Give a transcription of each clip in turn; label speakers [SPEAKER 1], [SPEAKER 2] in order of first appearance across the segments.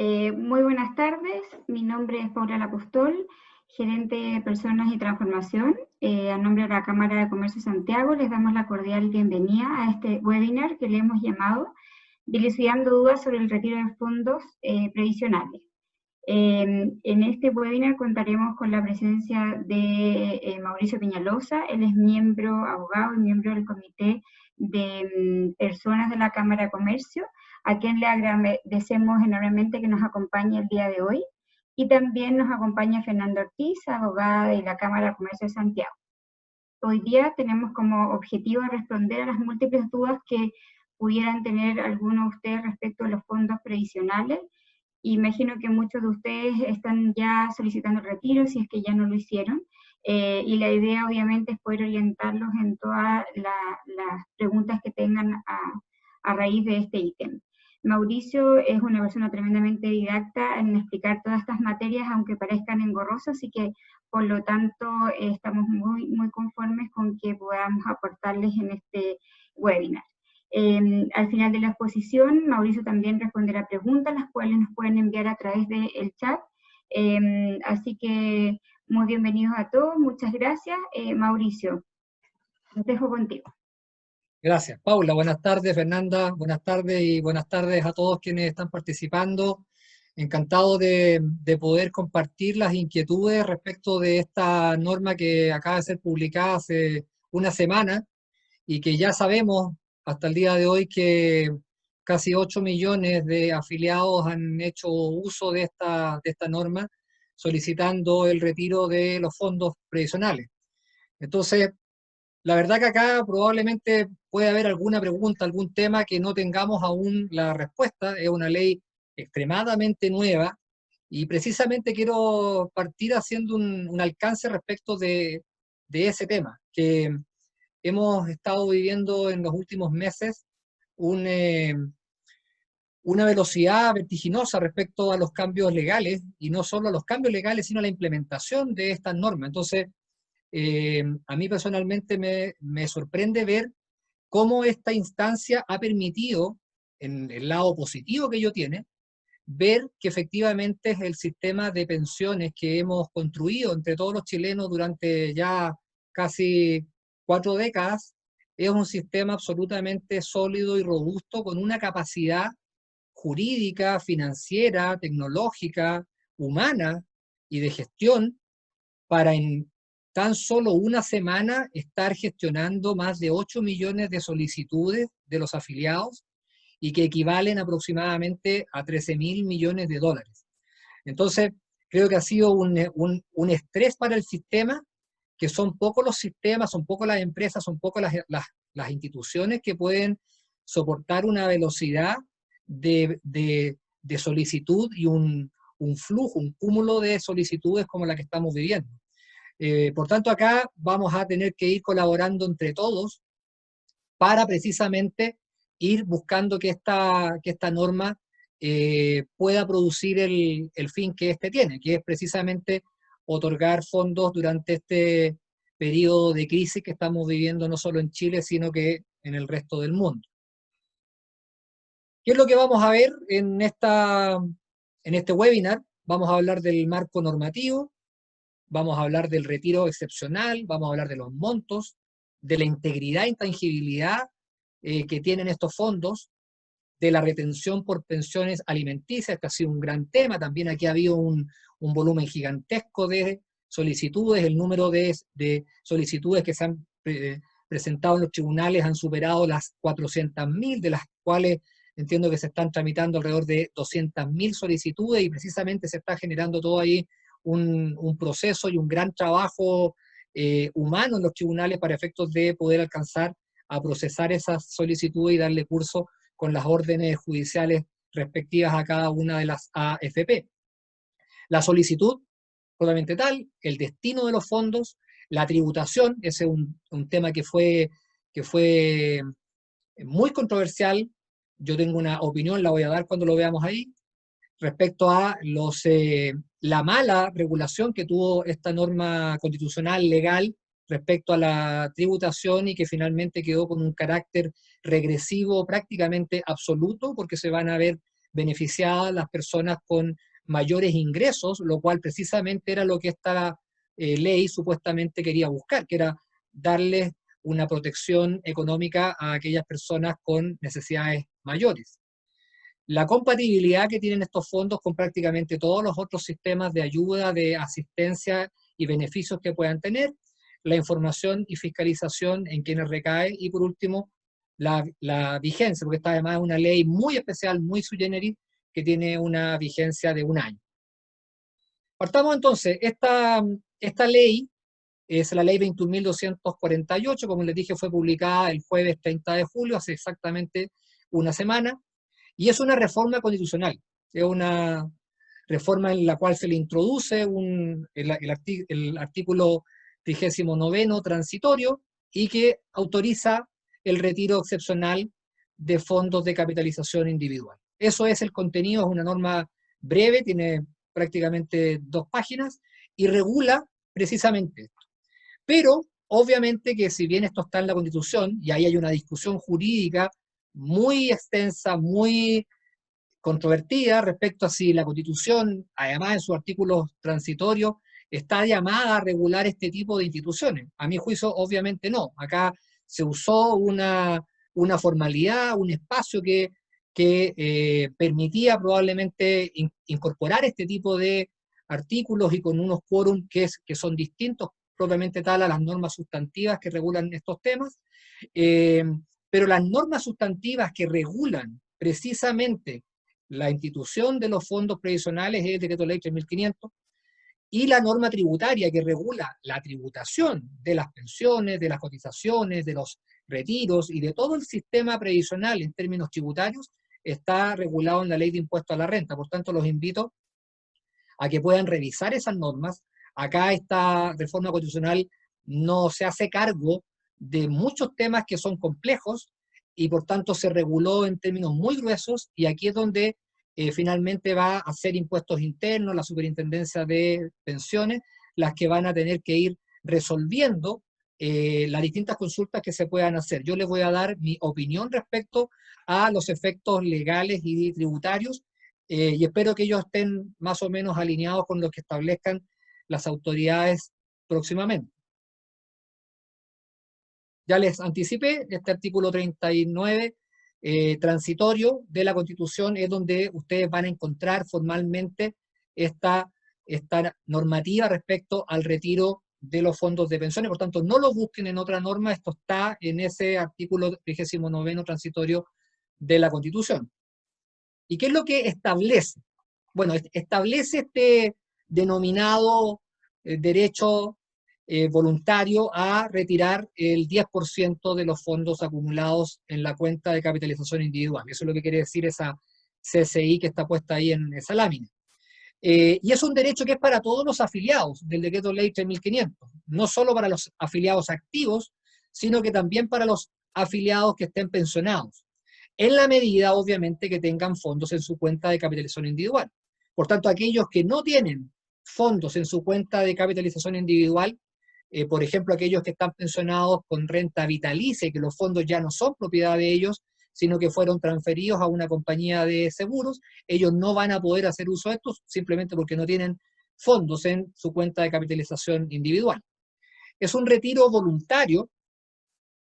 [SPEAKER 1] Muy buenas tardes, mi nombre es Paula Lapostol, gerente de Personas y Transformación. A nombre de la Cámara de Comercio de Santiago les damos la cordial bienvenida a este webinar que le hemos llamado Dilucidando dudas sobre el retiro de fondos previsionales. En este webinar contaremos con la presencia de Mauricio Peñalosa. Él es miembro, abogado y miembro del Comité de Personas de la Cámara de Comercio, a quien le agradecemos enormemente que nos acompañe el día de hoy. Y también nos acompaña Fernanda Ortiz, abogada de la Cámara de Comercio de Santiago. Hoy día tenemos como objetivo responder a las múltiples dudas que pudieran tener algunos de ustedes respecto a los fondos previsionales. Imagino que muchos de ustedes están ya solicitando el retiro, si es que ya no lo hicieron, y la idea obviamente es poder orientarlos en todas las preguntas que tengan a raíz de este ítem. Mauricio es una persona tremendamente didacta en explicar todas estas materias, aunque parezcan engorrosas, así que por lo tanto estamos muy conformes con que podamos aportarles en este webinar. Al final de la exposición, Mauricio también responderá preguntas, las cuales nos pueden enviar a través del chat. Así que muy bienvenidos a todos, muchas gracias. Mauricio, los dejo contigo.
[SPEAKER 2] Gracias, Paula. Buenas tardes, Fernanda. Buenas tardes y buenas tardes a todos quienes están participando. Encantado de poder compartir las inquietudes respecto de esta norma que acaba de ser publicada hace una semana y que ya sabemos hasta el día de hoy que casi 8 millones de afiliados han hecho uso de esta norma solicitando el retiro de los fondos previsionales. Entonces, la verdad que acá probablemente puede haber alguna pregunta, algún tema que no tengamos aún la respuesta. Es una ley extremadamente nueva y precisamente quiero partir haciendo un alcance respecto de ese tema, que hemos estado viviendo en los últimos meses una velocidad vertiginosa respecto a los cambios legales, y no solo a los cambios legales, sino a la implementación de estas normas. Entonces, a mí personalmente me sorprende ver cómo esta instancia ha permitido, en el lado positivo que ello tiene, ver que efectivamente es el sistema de pensiones que hemos construido entre todos los chilenos durante ya casi 4 décadas, es un sistema absolutamente sólido y robusto, con una capacidad jurídica, financiera, tecnológica, humana y de gestión para en tan solo una semana estar gestionando más de 8 millones de solicitudes de los afiliados y que equivalen aproximadamente a 13.000 millones de dólares. Entonces, creo que ha sido un estrés para el sistema, que son pocos los sistemas, son pocas las empresas, son pocas las instituciones que pueden soportar una velocidad de solicitud y un flujo, un cúmulo de solicitudes como la que estamos viviendo. Por tanto, acá vamos a tener que ir colaborando entre todos para precisamente ir buscando que esta norma pueda producir el fin que éste tiene, que es precisamente otorgar fondos durante este periodo de crisis que estamos viviendo no solo en Chile, sino que en el resto del mundo. ¿Qué es lo que vamos a ver en este webinar? Vamos a hablar del marco normativo, vamos a hablar del retiro excepcional, vamos a hablar de los montos, de la integridad e intangibilidad que tienen estos fondos, de la retención por pensiones alimenticias, que ha sido un gran tema. También aquí ha habido un volumen gigantesco de solicitudes. El número de solicitudes que se han presentado en los tribunales han superado las 400.000, de las cuales entiendo que se están tramitando alrededor de 200.000 solicitudes, y precisamente se está generando todo ahí un proceso y un gran trabajo humano en los tribunales para efectos de poder alcanzar a procesar esas solicitudes y darle curso con las órdenes judiciales respectivas a cada una de las AFP. La solicitud, solamente tal, el destino de los fondos, la tributación, ese es un tema que fue muy controversial. Yo tengo una opinión, la voy a dar cuando lo veamos ahí, respecto a la mala regulación que tuvo esta norma constitucional legal respecto a la tributación, y que finalmente quedó con un carácter regresivo prácticamente absoluto, porque se van a ver beneficiadas las personas con mayores ingresos, lo cual precisamente era lo que esta ley supuestamente quería buscar, que era darles una protección económica a aquellas personas con necesidades mayores. La compatibilidad que tienen estos fondos con prácticamente todos los otros sistemas de ayuda, de asistencia y beneficios que puedan tener, la información y fiscalización en quienes recae, y por último, la vigencia, porque esta además es una ley muy especial, muy sui generis, que tiene una vigencia de 1 año. Partamos entonces, esta ley es la ley 21.248, como les dije, fue publicada el jueves 30 de julio, hace exactamente una semana, y es una reforma constitucional, es una reforma en la cual se le introduce el artículo 39 transitorio y que autoriza el retiro excepcional de fondos de capitalización individual. Eso es el contenido, es una norma breve, tiene prácticamente 2 páginas y regula precisamente esto. Pero obviamente que si bien esto está en la Constitución, y ahí hay una discusión jurídica muy extensa, muy controvertida respecto a si la Constitución, además en sus artículos transitorios, está llamada a regular este tipo de instituciones. A mi juicio, obviamente no. Acá se usó una formalidad, un espacio que permitía probablemente incorporar este tipo de artículos y con unos quórum que son distintos propiamente tal a las normas sustantivas que regulan estos temas, pero las normas sustantivas que regulan precisamente la institución de los fondos previsionales es el Decreto Ley 3.500, y la norma tributaria que regula la tributación de las pensiones, de las cotizaciones, de los retiros y de todo el sistema previsional en términos tributarios está regulado en la Ley de Impuesto a la Renta. Por tanto, los invito a que puedan revisar esas normas. Acá esta reforma constitucional no se hace cargo de muchos temas que son complejos y por tanto se reguló en términos muy gruesos, y aquí es donde finalmente va a hacer impuestos internos, la superintendencia de pensiones, las que van a tener que ir resolviendo las distintas consultas que se puedan hacer. Yo les voy a dar mi opinión respecto a los efectos legales y tributarios, y espero que ellos estén más o menos alineados con lo que establezcan las autoridades próximamente. Ya les anticipé, este artículo 39 transitorio de la Constitución es donde ustedes van a encontrar formalmente esta normativa respecto al retiro de los fondos de pensiones. Por tanto, no lo busquen en otra norma, esto está en ese artículo 39 transitorio de la Constitución. ¿Y qué es lo que establece? Bueno, establece este denominado derecho voluntario a retirar el 10% de los fondos acumulados en la cuenta de capitalización individual. Eso es lo que quiere decir esa CCI que está puesta ahí en esa lámina. Y es un derecho que es para todos los afiliados del Decreto Ley 3.500, no solo para los afiliados activos, sino que también para los afiliados que estén pensionados, en la medida, obviamente, que tengan fondos en su cuenta de capitalización individual. Por tanto, aquellos que no tienen fondos en su cuenta de capitalización individual, por ejemplo, aquellos que están pensionados con renta vitalicia y que los fondos ya no son propiedad de ellos, sino que fueron transferidos a una compañía de seguros, ellos no van a poder hacer uso de estos simplemente porque no tienen fondos en su cuenta de capitalización individual. Es un retiro voluntario.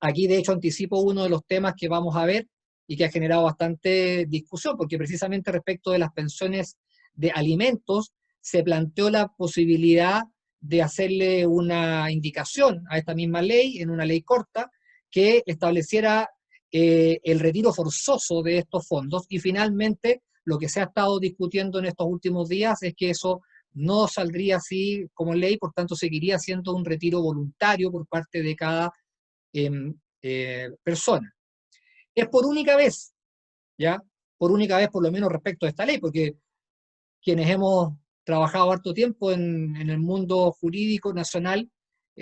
[SPEAKER 2] Aquí, de hecho, anticipo uno de los temas que vamos a ver y que ha generado bastante discusión, porque precisamente respecto de las pensiones de alimentos se planteó la posibilidad de hacerle una indicación a esta misma ley, en una ley corta, que estableciera el retiro forzoso de estos fondos, y finalmente lo que se ha estado discutiendo en estos últimos días es que eso no saldría así como ley, por tanto seguiría siendo un retiro voluntario por parte de cada persona. Es por única vez, ¿ya? Por única vez, por lo menos respecto a esta ley, porque quienes hemos trabajado harto tiempo en el mundo jurídico nacional,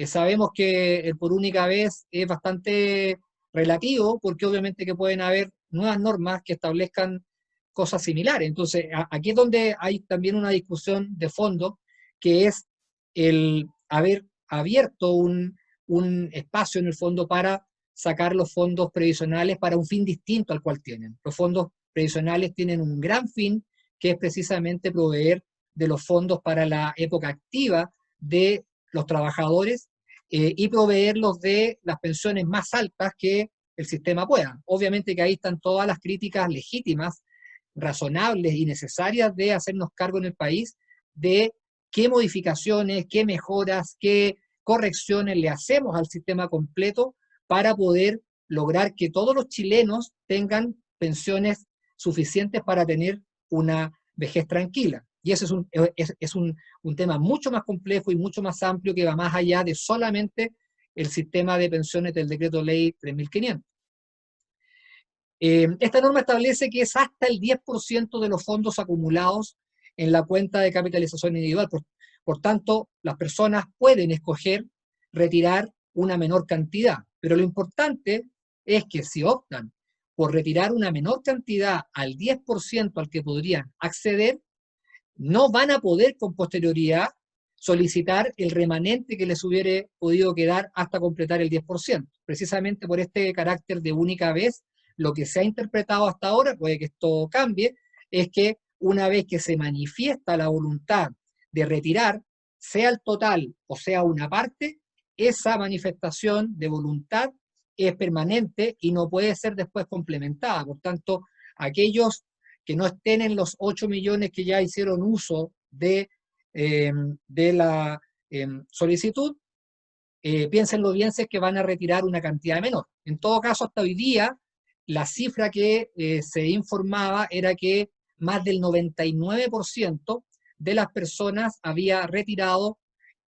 [SPEAKER 2] sabemos que el por única vez es bastante relativo, porque obviamente que pueden haber nuevas normas que establezcan cosas similares. Entonces, aquí es donde hay también una discusión de fondo, que es el haber abierto un espacio en el fondo para sacar los fondos previsionales para un fin distinto al cual tienen. Los fondos previsionales tienen un gran fin, que es precisamente proveer de los fondos para la época activa de los trabajadores y proveerlos de las pensiones más altas que el sistema pueda. Obviamente que ahí están todas las críticas legítimas, razonables y necesarias de hacernos cargo en el país de qué modificaciones, qué mejoras, qué correcciones le hacemos al sistema completo para poder lograr que todos los chilenos tengan pensiones suficientes para tener una vejez tranquila. Y ese es un tema mucho más complejo y mucho más amplio que va más allá de solamente el sistema de pensiones del decreto ley 3500. Esta norma establece que es hasta el 10% de los fondos acumulados en la cuenta de capitalización individual. Por tanto, las personas pueden escoger retirar una menor cantidad, pero lo importante es que si optan por retirar una menor cantidad al 10% al que podrían acceder, no van a poder con posterioridad solicitar el remanente que les hubiera podido quedar hasta completar el 10%. Precisamente por este carácter de única vez, lo que se ha interpretado hasta ahora, puede que esto cambie, es que una vez que se manifiesta la voluntad de retirar, sea el total o sea una parte, esa manifestación de voluntad es permanente y no puede ser después complementada. Por tanto, aquellos que no estén en los 8 millones que ya hicieron uso de la solicitud, piénsenlo bien si es que van a retirar una cantidad menor. En todo caso, hasta hoy día, la cifra que se informaba era que más del 99% de las personas había retirado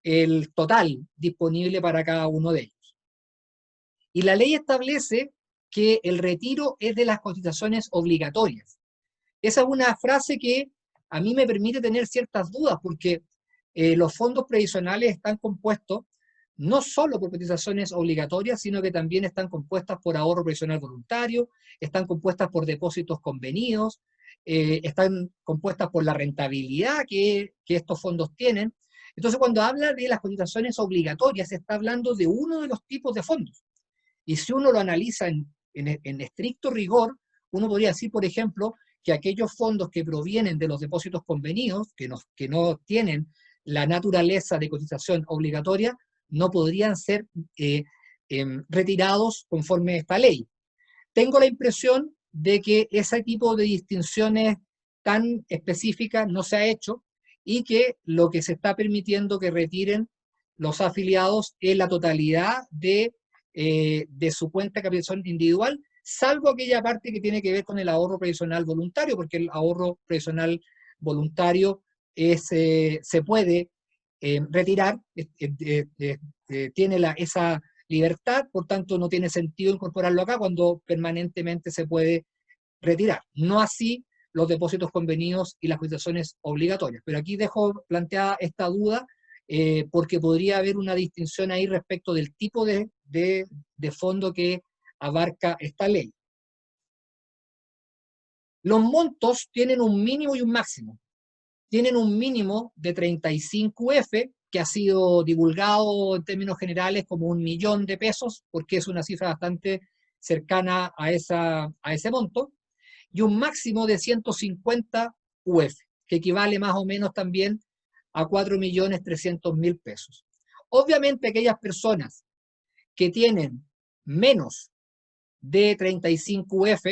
[SPEAKER 2] el total disponible para cada uno de ellos. Y la ley establece que el retiro es de las cotizaciones obligatorias. Esa es una frase que a mí me permite tener ciertas dudas, porque los fondos previsionales están compuestos no solo por cotizaciones obligatorias, sino que también están compuestas por ahorro previsional voluntario, están compuestas por depósitos convenidos, están compuestas por la rentabilidad que estos fondos tienen. Entonces, cuando habla de las cotizaciones obligatorias, se está hablando de uno de los tipos de fondos. Y si uno lo analiza en estricto rigor, uno podría decir, por ejemplo, que aquellos fondos que provienen de los depósitos convenidos, que no tienen la naturaleza de cotización obligatoria, no podrían ser retirados conforme a esta ley. Tengo la impresión de que ese tipo de distinciones tan específicas no se ha hecho y que lo que se está permitiendo que retiren los afiliados es la totalidad de su cuenta de capitalización individual, salvo aquella parte que tiene que ver con el ahorro previsional voluntario, porque el ahorro previsional voluntario se puede retirar, tiene esa libertad, por tanto no tiene sentido incorporarlo acá cuando permanentemente se puede retirar. No así los depósitos convenidos y las cotizaciones obligatorias. Pero aquí dejo planteada esta duda porque podría haber una distinción ahí respecto del tipo de fondo que abarca esta ley. Los montos tienen un mínimo y un máximo. Tienen un mínimo de 35 UF, que ha sido divulgado en términos generales como 1 millón de pesos, porque es una cifra bastante cercana a ese monto, y un máximo de 150 UF, que equivale más o menos también a 4.300.000 pesos. Obviamente aquellas personas que tienen menos de 35 UF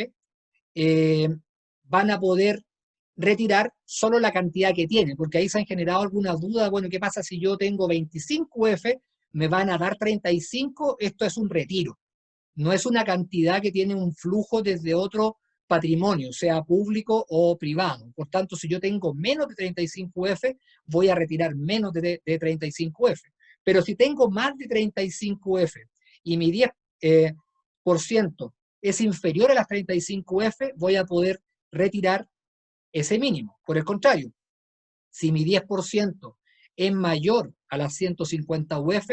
[SPEAKER 2] van a poder retirar solo la cantidad que tienen, porque ahí se han generado algunas dudas, bueno, ¿qué pasa si yo tengo 25 UF, me van a dar 35? Esto es un retiro, no es una cantidad que tiene un flujo desde otro patrimonio, sea público o privado. Por tanto, si yo tengo menos de 35 UF, voy a retirar menos de 35 UF. Pero si tengo más de 35 UF y mi 10% es inferior a las 35 UF, voy a poder retirar ese mínimo. Por el contrario, si mi 10% es mayor a las 150 UF,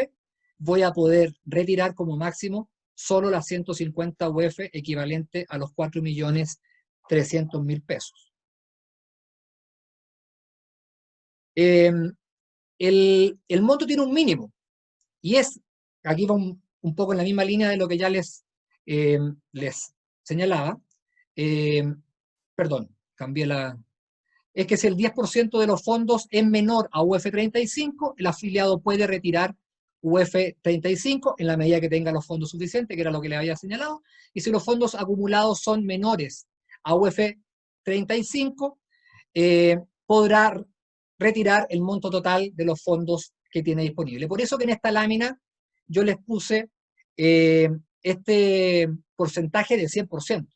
[SPEAKER 2] voy a poder retirar como máximo solo las 150 UF, equivalente a los 4.300.000 pesos. El monto tiene un mínimo, y aquí va un poco en la misma línea de lo que ya les señalaba. perdón, cambié la... Es que si el 10% de los fondos es menor a UF 35, el afiliado puede retirar UF 35 en la medida que tenga los fondos suficientes, que era lo que le había señalado, y si los fondos acumulados son menores a UF 35, podrá retirar el monto total de los fondos que tiene disponible. Por eso que en esta lámina yo les puse este porcentaje de 100%,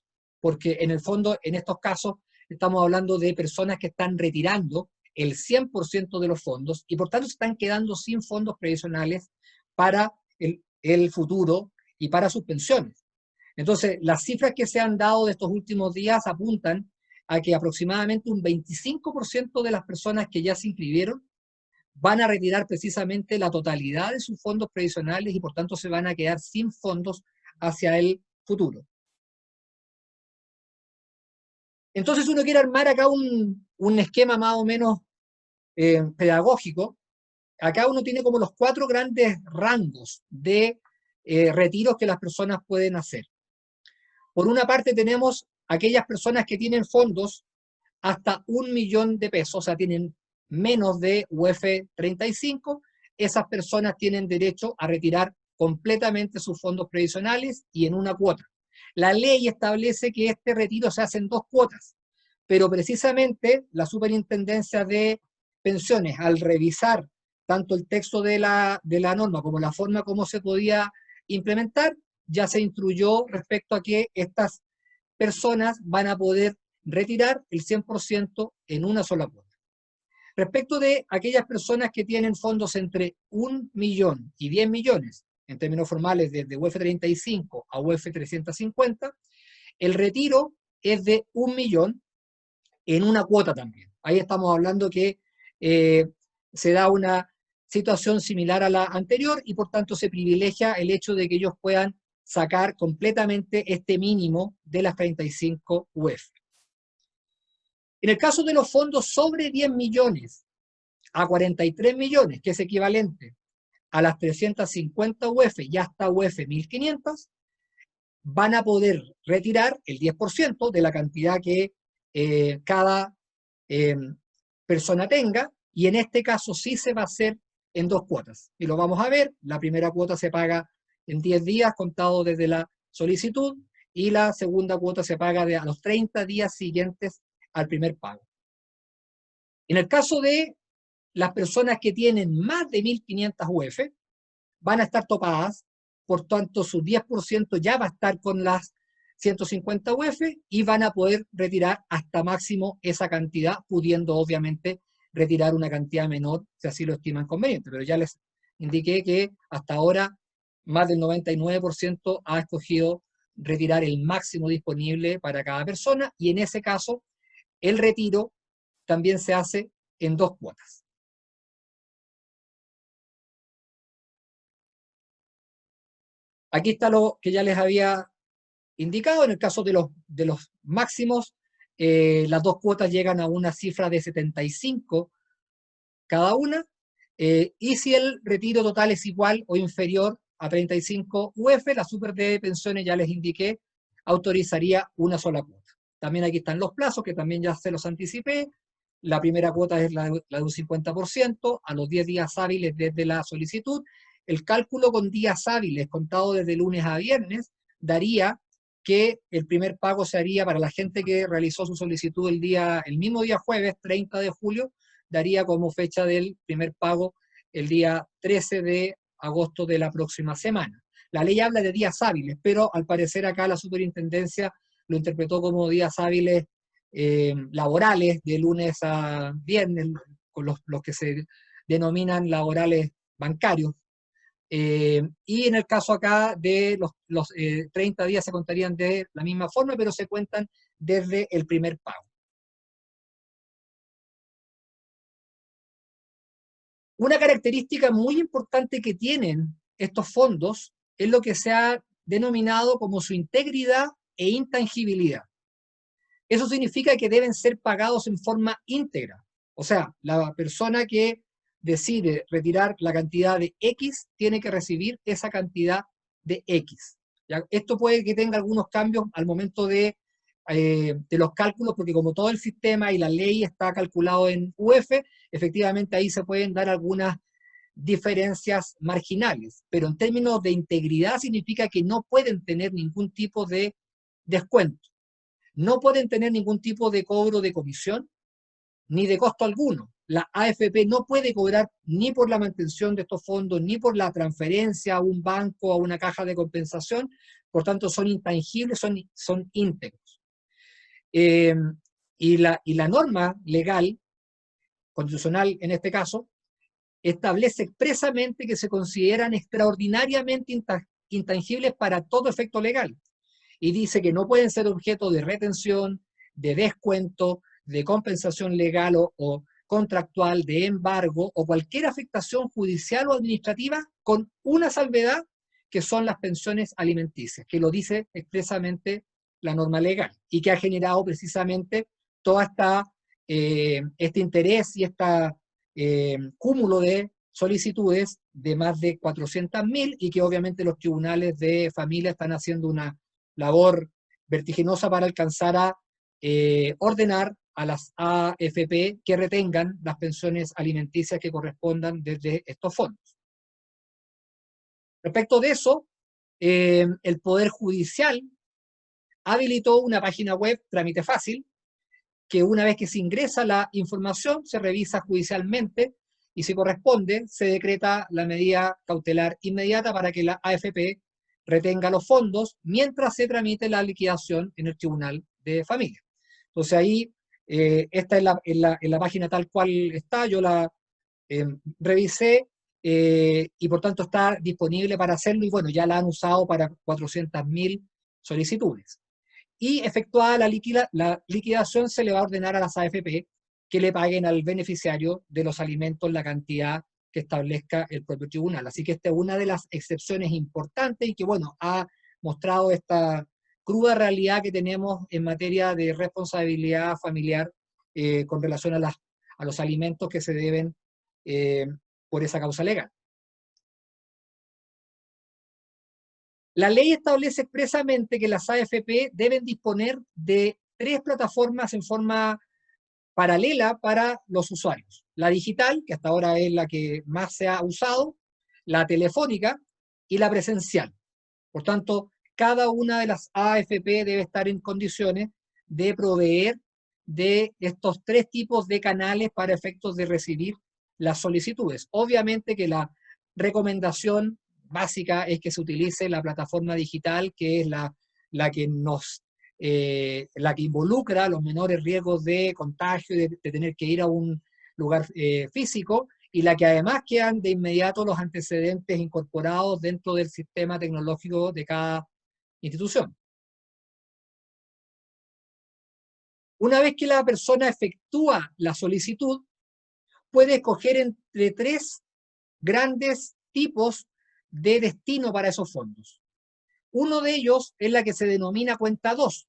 [SPEAKER 2] porque en el fondo, en estos casos, estamos hablando de personas que están retirando el 100% de los fondos y por tanto se están quedando sin fondos previsionales para el futuro y para sus pensiones. Entonces, las cifras que se han dado de estos últimos días apuntan a que aproximadamente un 25% de las personas que ya se inscribieron van a retirar precisamente la totalidad de sus fondos previsionales y por tanto se van a quedar sin fondos hacia el futuro. Entonces uno quiere armar acá un esquema más o menos pedagógico. Acá uno tiene como los 4 grandes rangos de retiros que las personas pueden hacer. Por una parte tenemos aquellas personas que tienen fondos hasta 1 millón de pesos, o sea, tienen menos de UF 35, esas personas tienen derecho a retirar completamente sus fondos previsionales y en una cuota. La ley establece que este retiro se hace en 2 cuotas, pero precisamente la Superintendencia de Pensiones, al revisar tanto el texto de la norma como la forma como se podía implementar, ya se instruyó respecto a que estas personas van a poder retirar el 100% en una sola cuota. Respecto de aquellas personas que tienen fondos entre 1 millón y 10 millones, en términos formales desde UF 35 a UF 350, el retiro es de 1 millón en una cuota también. Ahí estamos hablando que se da una situación similar a la anterior y por tanto se privilegia el hecho de que ellos puedan sacar completamente este mínimo de las 35 UF. En el caso de los fondos sobre 10 millones a 43 millones, que es equivalente a las 350 UF y hasta UF 1500, van a poder retirar el 10% de la cantidad que cada persona tenga, y en este caso sí se va a hacer en 2 cuotas. Y lo vamos a ver, la primera cuota se paga en 10 días contado desde la solicitud, y la segunda cuota se paga a los 30 días siguientes al primer pago. En el caso de las personas que tienen más de 1.500 UF, van a estar topadas, por tanto su 10% ya va a estar con las 150 UF y van a poder retirar hasta máximo esa cantidad, pudiendo obviamente retirar una cantidad menor si así lo estiman conveniente. Pero ya les indiqué que hasta ahora más del 99% ha escogido retirar el máximo disponible para cada persona, y en ese caso el retiro también se hace en 2 cuotas. Aquí está lo que ya les había indicado. En el caso de los máximos, las 2 cuotas llegan a una cifra de 75 cada una, y si el retiro total es igual o inferior a 35 UF, la Super de Pensiones, ya les indiqué, autorizaría una sola cuota. También aquí están los plazos, que también ya se los anticipé. La primera cuota es la de un 50%, a los 10 días hábiles desde la solicitud. El cálculo con días hábiles contado desde lunes a viernes daría que el primer pago se haría para la gente que realizó su solicitud el mismo día jueves, 30 de julio, daría como fecha del primer pago el día 13 de agosto de la próxima semana. La ley habla de días hábiles, pero al parecer acá la superintendencia lo interpretó como días hábiles laborales, de lunes a viernes, con los que se denominan laborales bancarios. Y en el caso acá de los 30 días se contarían de la misma forma, pero se cuentan desde el primer pago. Una característica muy importante que tienen estos fondos es lo que se ha denominado como su integridad e intangibilidad. Eso significa que deben ser pagados en forma íntegra. O sea, la persona que decide retirar la cantidad de X tiene que recibir esa cantidad de X. ¿Ya? Esto puede que tenga algunos cambios al momento de de los cálculos, porque como todo el sistema y la ley está calculado en UF, efectivamente ahí se pueden dar algunas diferencias marginales, pero en términos de integridad significa que no pueden tener ningún tipo de descuento, no pueden tener ningún tipo de cobro de comisión, ni de costo alguno. La AFP no puede cobrar ni por la mantención de estos fondos, ni por la transferencia a un banco, a una caja de compensación, por tanto son intangibles, son íntegros. Y la norma legal, constitucional en este caso, establece expresamente que se consideran extraordinariamente intangibles para todo efecto legal. Y dice que no pueden ser objeto de retención, de descuento, de compensación legal o contractual, de embargo o cualquier afectación judicial o administrativa, con una salvedad, que son las pensiones alimenticias, que lo dice expresamente la norma legal y que ha generado precisamente toda este interés y este cúmulo de solicitudes de más de 400.000 y que obviamente los tribunales de familia están haciendo una labor vertiginosa para alcanzar a ordenar a las AFP que retengan las pensiones alimenticias que correspondan desde estos fondos. Respecto de eso, el Poder Judicial habilitó una página web, trámite fácil, que una vez que se ingresa la información, se revisa judicialmente y si corresponde, se decreta la medida cautelar inmediata para que la AFP retenga los fondos mientras se tramite la liquidación en el Tribunal de Familia. Entonces ahí, esta es en la página tal cual está, yo la revisé y por tanto está disponible para hacerlo y bueno, ya la han usado para 400.000 solicitudes. Y efectuada la liquidación, se le va a ordenar a las AFP que le paguen al beneficiario de los alimentos la cantidad que establezca el propio tribunal. Así que esta es una de las excepciones importantes y que, bueno, ha mostrado esta cruda realidad que tenemos en materia de responsabilidad familiar con relación a los alimentos que se deben por esa causa legal. La ley establece expresamente que las AFP deben disponer de 3 plataformas en forma paralela para los usuarios. La digital, que hasta ahora es la que más se ha usado, la telefónica y la presencial. Por tanto, cada una de las AFP debe estar en condiciones de proveer de estos 3 tipos de canales para efectos de recibir las solicitudes. Obviamente que la recomendación básica es que se utilice la plataforma digital, que es la que la que involucra los menores riesgos de contagio y de tener que ir a un lugar físico, y la que además quedan de inmediato los antecedentes incorporados dentro del sistema tecnológico de cada institución. Una vez que la persona efectúa la solicitud, puede escoger entre 3 grandes tipos de destino para esos fondos. Uno de ellos es la que se denomina cuenta 2.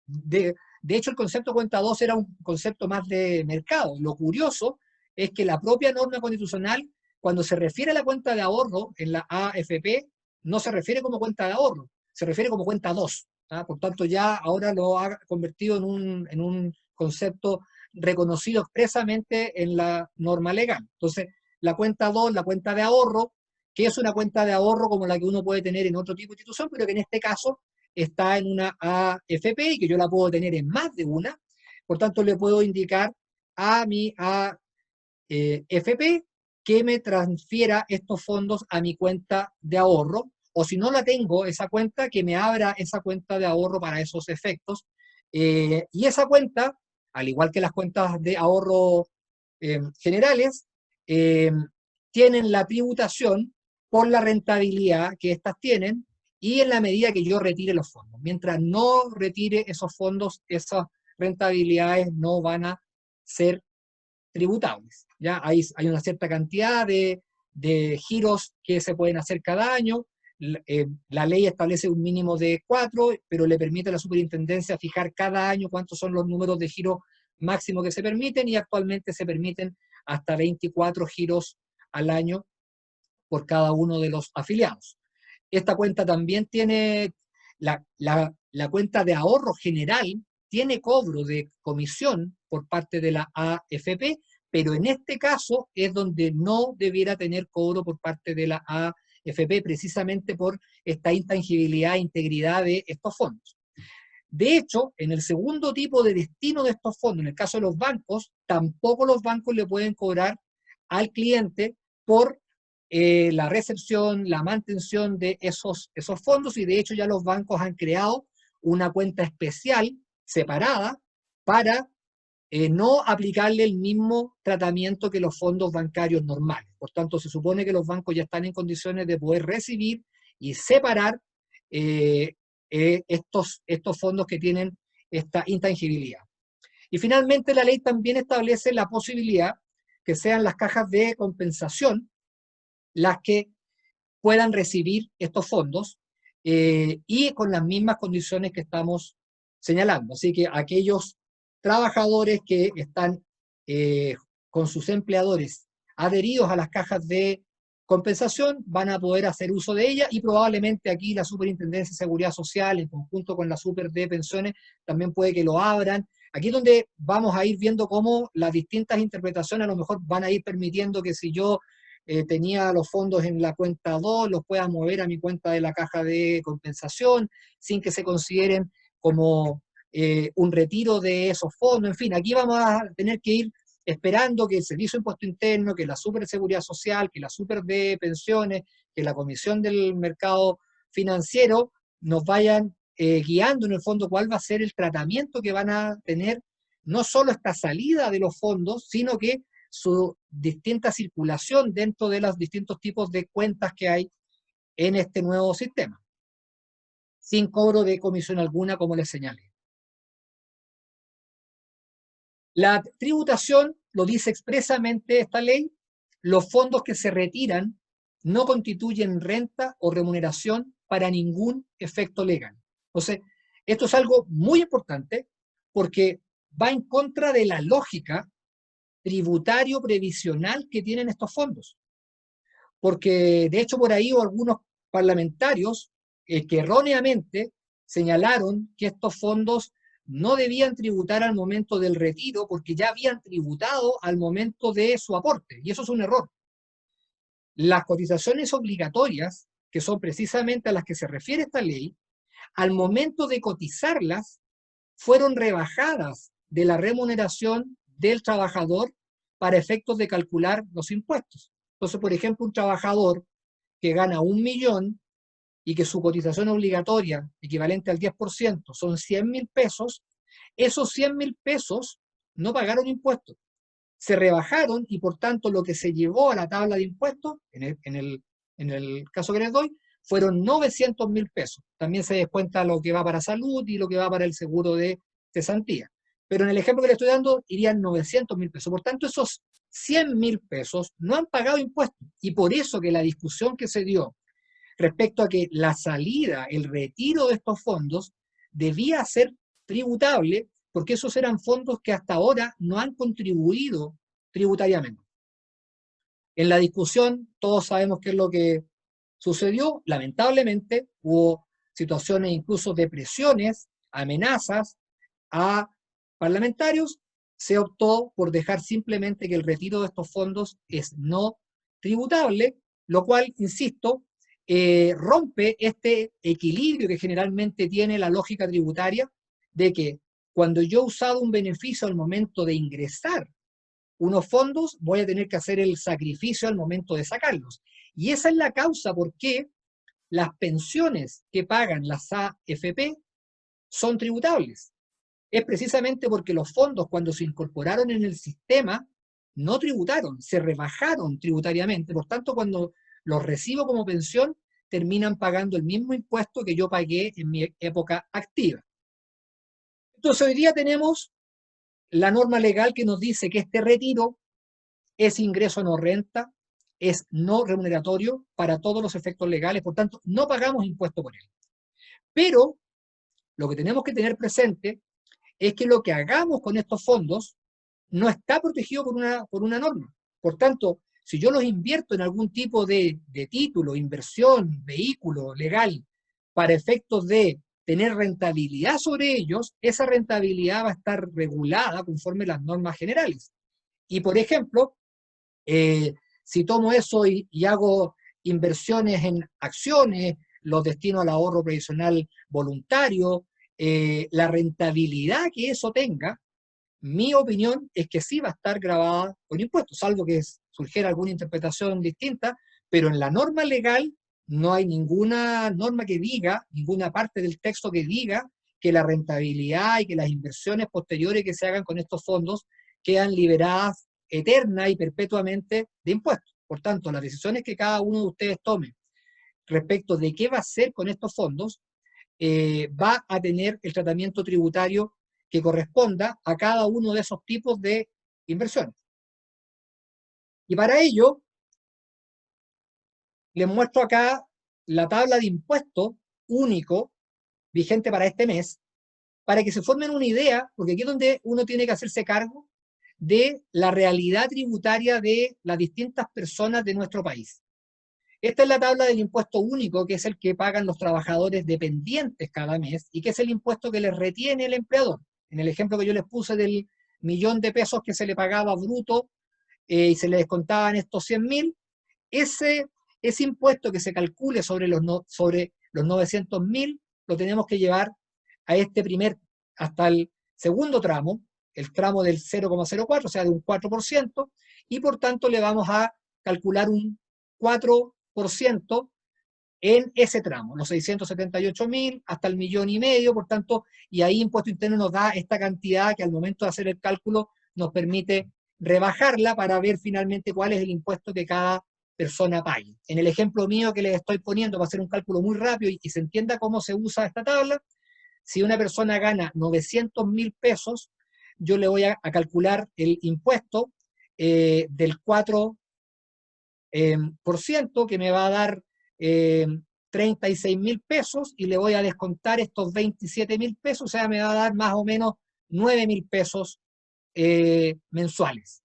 [SPEAKER 2] De hecho, el concepto cuenta 2 era un concepto más de mercado. Lo curioso es que la propia norma constitucional, cuando se refiere a la cuenta de ahorro en la AFP, no se refiere como cuenta de ahorro, se refiere como cuenta 2. Por tanto, ya ahora lo ha convertido en un concepto reconocido expresamente en la norma legal. Entonces, la cuenta 2, la cuenta de ahorro, que es una cuenta de ahorro como la que uno puede tener en otro tipo de institución, pero que en este caso está en una AFP y que yo la puedo tener en más de una. Por tanto, le puedo indicar a mi AFP que me transfiera estos fondos a mi cuenta de ahorro, o si no la tengo, esa cuenta, que me abra esa cuenta de ahorro para esos efectos. Y esa cuenta, al igual que las cuentas de ahorro generales, tienen la tributación por la rentabilidad que éstas tienen y en la medida que yo retire los fondos. Mientras no retire esos fondos, esas rentabilidades no van a ser tributables. ¿Ya? Hay una cierta cantidad de giros que se pueden hacer cada año. La ley establece un mínimo de 4, pero le permite a la superintendencia fijar cada año cuántos son los números de giros máximos que se permiten, y actualmente se permiten hasta 24 giros al año por cada uno de los afiliados. Esta cuenta también tiene la cuenta de ahorro general, tiene cobro de comisión por parte de la AFP, pero en este caso es donde no debiera tener cobro por parte de la AFP, precisamente por esta intangibilidad e integridad de estos fondos. De hecho, en el segundo tipo de destino de estos fondos, en el caso de los bancos, tampoco los bancos le pueden cobrar al cliente por la recepción, la mantención de esos fondos, y de hecho ya los bancos han creado una cuenta especial, separada, para no aplicarle el mismo tratamiento que los fondos bancarios normales. Por tanto, se supone que los bancos ya están en condiciones de poder recibir y separar estos fondos que tienen esta intangibilidad. Y finalmente la ley también establece la posibilidad que sean las cajas de compensación las que puedan recibir estos fondos y con las mismas condiciones que estamos señalando. Así que aquellos trabajadores que están con sus empleadores adheridos a las cajas de compensación van a poder hacer uso de ella, y probablemente aquí la Superintendencia de Seguridad Social, en conjunto con la Super de Pensiones, también puede que lo abran. Aquí es donde vamos a ir viendo cómo las distintas interpretaciones a lo mejor van a ir permitiendo que si yo tenía los fondos en la cuenta 2, los pueda mover a mi cuenta de la caja de compensación, sin que se consideren como un retiro de esos fondos. En fin, aquí vamos a tener que ir esperando que el Servicio de Impuesto Interno, que la Superseguridad Social, que la Super de Pensiones, que la Comisión del Mercado Financiero nos vayan guiando en el fondo cuál va a ser el tratamiento que van a tener, no solo esta salida de los fondos, sino que su distinta circulación dentro de los distintos tipos de cuentas que hay en este nuevo sistema, sin cobro de comisión alguna, como les señalé. La tributación lo dice expresamente esta ley: los fondos que se retiran no constituyen renta o remuneración para ningún efecto legal. Entonces, esto es algo muy importante porque va en contra de la lógica tributario previsional que tienen estos fondos. Porque, de hecho, por ahí hubo algunos parlamentarios que erróneamente señalaron que estos fondos no debían tributar al momento del retiro porque ya habían tributado al momento de su aporte, y eso es un error. Las cotizaciones obligatorias, que son precisamente a las que se refiere esta ley, al momento de cotizarlas, fueron rebajadas de la remuneración del trabajador para efectos de calcular los impuestos. Entonces, por ejemplo, un trabajador que gana 1 millón y que su cotización obligatoria, equivalente al 10%, son 100.000 pesos, esos 100.000 pesos no pagaron impuestos. Se rebajaron y, por tanto, lo que se llevó a la tabla de impuestos, en el caso que les doy, fueron 900.000 pesos. También se descuenta lo que va para salud y lo que va para el seguro de cesantía. Pero en el ejemplo que le estoy dando, irían 900.000 pesos. Por tanto, esos 100.000 pesos no han pagado impuestos. Y por eso que la discusión que se dio respecto a que la salida, el retiro de estos fondos, debía ser tributable, porque esos eran fondos que hasta ahora no han contribuido tributariamente. En la discusión, todos sabemos qué es lo que sucedió. Lamentablemente, hubo situaciones incluso de presiones, amenazas a parlamentarios. Se optó por dejar simplemente que el retiro de estos fondos es no tributable, lo cual, insisto, rompe este equilibrio que generalmente tiene la lógica tributaria de que cuando yo he usado un beneficio al momento de ingresar unos fondos, voy a tener que hacer el sacrificio al momento de sacarlos. Y esa es la causa por qué las pensiones que pagan las AFP son tributables. Es precisamente porque los fondos, cuando se incorporaron en el sistema, no tributaron, se rebajaron tributariamente. Por tanto, cuando los recibo como pensión, terminan pagando el mismo impuesto que yo pagué en mi época activa. Entonces, hoy día tenemos la norma legal que nos dice que este retiro es ingreso no renta, es no remuneratorio para todos los efectos legales, por tanto, no pagamos impuesto por él. Pero lo que tenemos que tener presente es que lo que hagamos con estos fondos no está protegido por una norma. Por tanto, si yo los invierto en algún tipo de título, inversión, vehículo legal, para efectos de tener rentabilidad sobre ellos, esa rentabilidad va a estar regulada conforme las normas generales. Y por ejemplo, si tomo eso y hago inversiones en acciones, los destino al ahorro previsional voluntario, la rentabilidad que eso tenga, mi opinión es que sí va a estar grabada con impuestos, salvo que surgiera alguna interpretación distinta, pero en la norma legal no hay ninguna norma que diga, ninguna parte del texto que diga que la rentabilidad y que las inversiones posteriores que se hagan con estos fondos quedan liberadas eterna y perpetuamente de impuestos. Por tanto, las decisiones que cada uno de ustedes tome respecto de qué va a hacer con estos fondos, va a tener el tratamiento tributario que corresponda a cada uno de esos tipos de inversiones. Y para ello, les muestro acá la tabla de impuestos único vigente para este mes, para que se formen una idea, porque aquí es donde uno tiene que hacerse cargo de la realidad tributaria de las distintas personas de nuestro país. Esta es la tabla del impuesto único, que es el que pagan los trabajadores dependientes cada mes y que es el impuesto que les retiene el empleador. En el ejemplo que yo les puse del $1.000.000 que se le pagaba bruto y se le descontaban estos 100.000, ese impuesto que se calcule sobre los 900.000 lo tenemos que llevar a hasta el segundo tramo, el tramo del 0,04, o sea, de un 4%, y por tanto le vamos a calcular un 4% en ese tramo, los 678.000 hasta el 1.500.000, por tanto, y ahí Impuesto Interno nos da esta cantidad que al momento de hacer el cálculo nos permite rebajarla para ver finalmente cuál es el impuesto que cada persona pague. En el ejemplo mío que les estoy poniendo, va a ser un cálculo muy rápido y se entienda cómo se usa esta tabla. Si una persona gana 900.000 pesos, yo le voy a calcular el impuesto del 4%, que me va a dar 36.000 pesos, y le voy a descontar estos 27.000 pesos, o sea, me va a dar más o menos 9.000 pesos mensuales,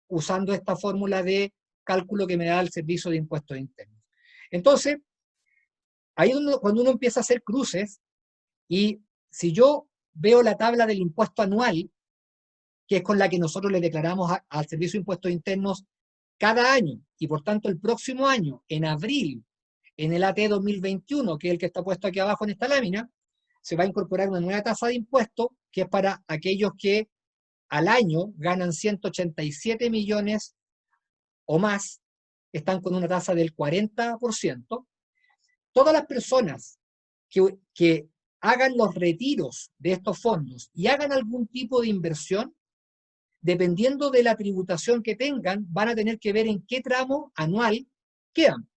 [SPEAKER 2] usando esta fórmula de cálculo que me da el Servicio de Impuestos Internos. Entonces, ahí cuando uno empieza a hacer cruces, y si yo veo la tabla del impuesto anual, que es con la que nosotros le declaramos al Servicio de Impuestos Internos cada año, y por tanto el próximo año, en abril, en el AT 2021, que es el que está puesto aquí abajo en esta lámina, se va a incorporar una nueva tasa de impuesto, que es para aquellos que al año ganan 187 millones o más, están con una tasa del 40%. Todas las personas que hagan los retiros de estos fondos y hagan algún tipo de inversión, dependiendo de la tributación que tengan, van a tener que ver en qué tramo anual quedan.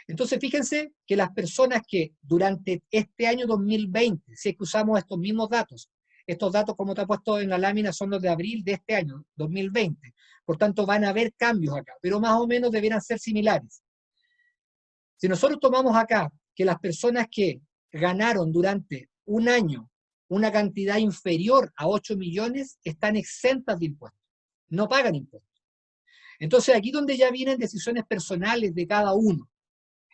[SPEAKER 2] Entonces, fíjense que las personas que durante este año 2020, si es que usamos estos mismos datos, estos datos, como te ha puesto en la lámina, son los de abril de este año, 2020. Por tanto, van a haber cambios acá, pero más o menos deberán ser similares. Si nosotros tomamos acá que las personas que ganaron durante un año una cantidad inferior a 8 millones están exentas de impuestos, no pagan impuestos. Entonces, aquí donde ya vienen decisiones personales de cada uno.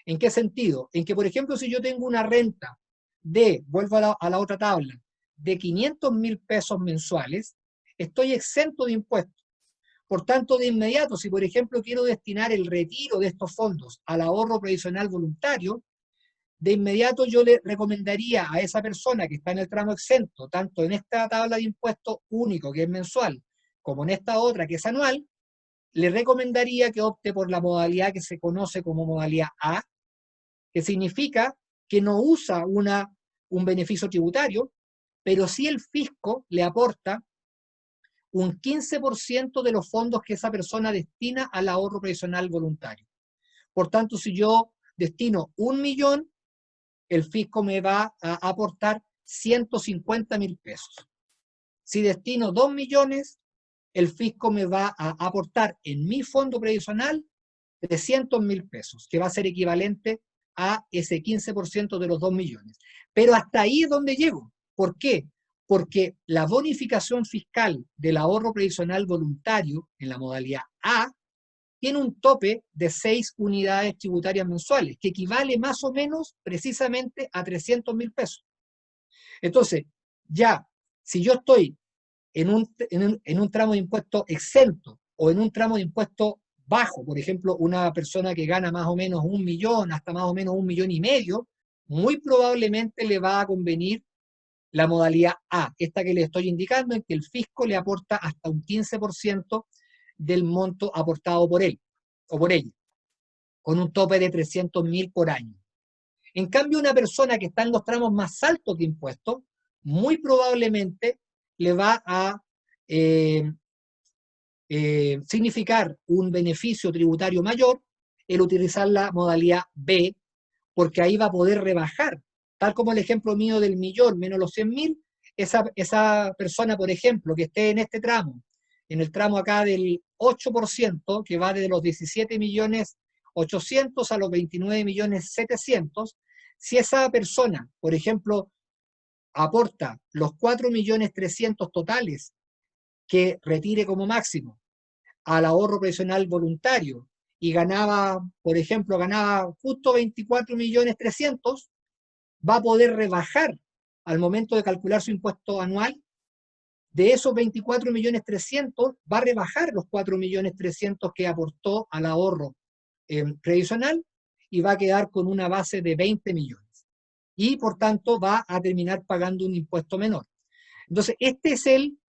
[SPEAKER 2] ¿En qué sentido? En que, por ejemplo, si yo tengo una renta vuelvo a la otra tabla, de 500.000 pesos mensuales, estoy exento de impuestos. Por tanto, de inmediato, si por ejemplo quiero destinar el retiro de estos fondos al ahorro previsional voluntario, de inmediato yo le recomendaría a esa persona que está en el tramo exento, tanto en esta tabla de impuestos único, que es mensual, como en esta otra, que es anual, le recomendaría que opte por la modalidad que se conoce como modalidad A, que significa que no usa un beneficio tributario, pero sí el fisco le aporta un 15% de los fondos que esa persona destina al ahorro previsional voluntario. Por tanto, si yo destino 1 millón, el fisco me va a aportar 150.000 pesos. Si destino 2 millones, el fisco me va a aportar en mi fondo previsional 300.000 pesos, que va a ser equivalente a ese 15% de los 2 millones. Pero hasta ahí es donde llego. ¿Por qué? Porque la bonificación fiscal del ahorro previsional voluntario en la modalidad A tiene un tope de 6 unidades tributarias mensuales, que equivale más o menos precisamente a 300.000 pesos. Entonces, ya, si yo estoy en un tramo de impuesto exento o en un tramo de impuesto bajo, por ejemplo, una persona que gana más o menos 1 millón, hasta más o menos 1,5 millones, muy probablemente le va a convenir la modalidad A, esta que le estoy indicando, en que el fisco le aporta hasta un 15% del monto aportado por él o por ella, con un tope de 300.000 por año. En cambio, una persona que está en los tramos más altos de impuestos, muy probablemente le va a significar un beneficio tributario mayor el utilizar la modalidad B, porque ahí va a poder rebajar, tal como el ejemplo mío del millón menos los 100.000, esa persona, por ejemplo, que esté en este tramo, en el tramo acá del 8%, que va desde los 17.800.000 a los 29.700.000, si esa persona, por ejemplo, aporta los 4.300.000 totales que retire como máximo al ahorro previsional voluntario y ganaba, por ejemplo, ganaba justo 24.300.000, va a poder rebajar al momento de calcular su impuesto anual. De esos 24.300.000 va a rebajar los 4.300.000 que aportó al ahorro previsional y va a quedar con una base de 20 millones. Y por tanto va a terminar pagando un impuesto menor. Entonces, este es el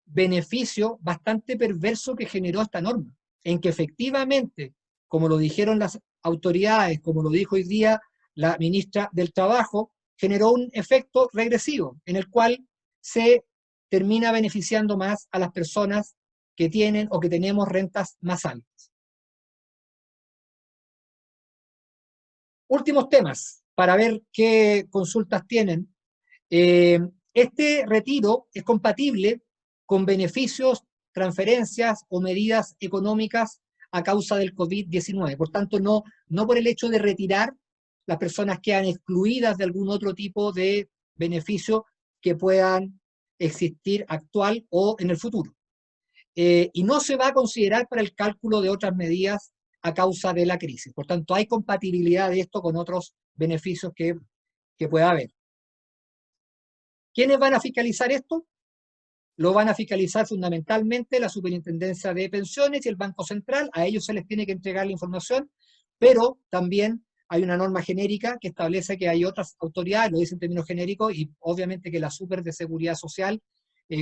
[SPEAKER 2] beneficio bastante perverso que generó esta norma, en que efectivamente, como lo dijeron las autoridades, como lo dijo hoy día la ministra del Trabajo, generó un efecto regresivo, en el cual se termina beneficiando más a las personas que tienen o que tenemos rentas más altas. Últimos temas, para ver qué consultas tienen. Este retiro es compatible con beneficios, transferencias o medidas económicas a causa del COVID-19. Por tanto, no por el hecho de retirar, las personas quedan excluidas de algún otro tipo de beneficio que puedan existir actual o en el futuro. Y no se va a considerar para el cálculo de otras medidas a causa de la crisis. Por tanto, hay compatibilidad de esto con otros beneficios que pueda haber. ¿Quiénes van a fiscalizar esto? Lo van a fiscalizar fundamentalmente la Superintendencia de Pensiones y el Banco Central. A ellos se les tiene que entregar la información, pero también hay una norma genérica que establece que hay otras autoridades, lo dice en términos genéricos, y obviamente que la Super de Seguridad Social,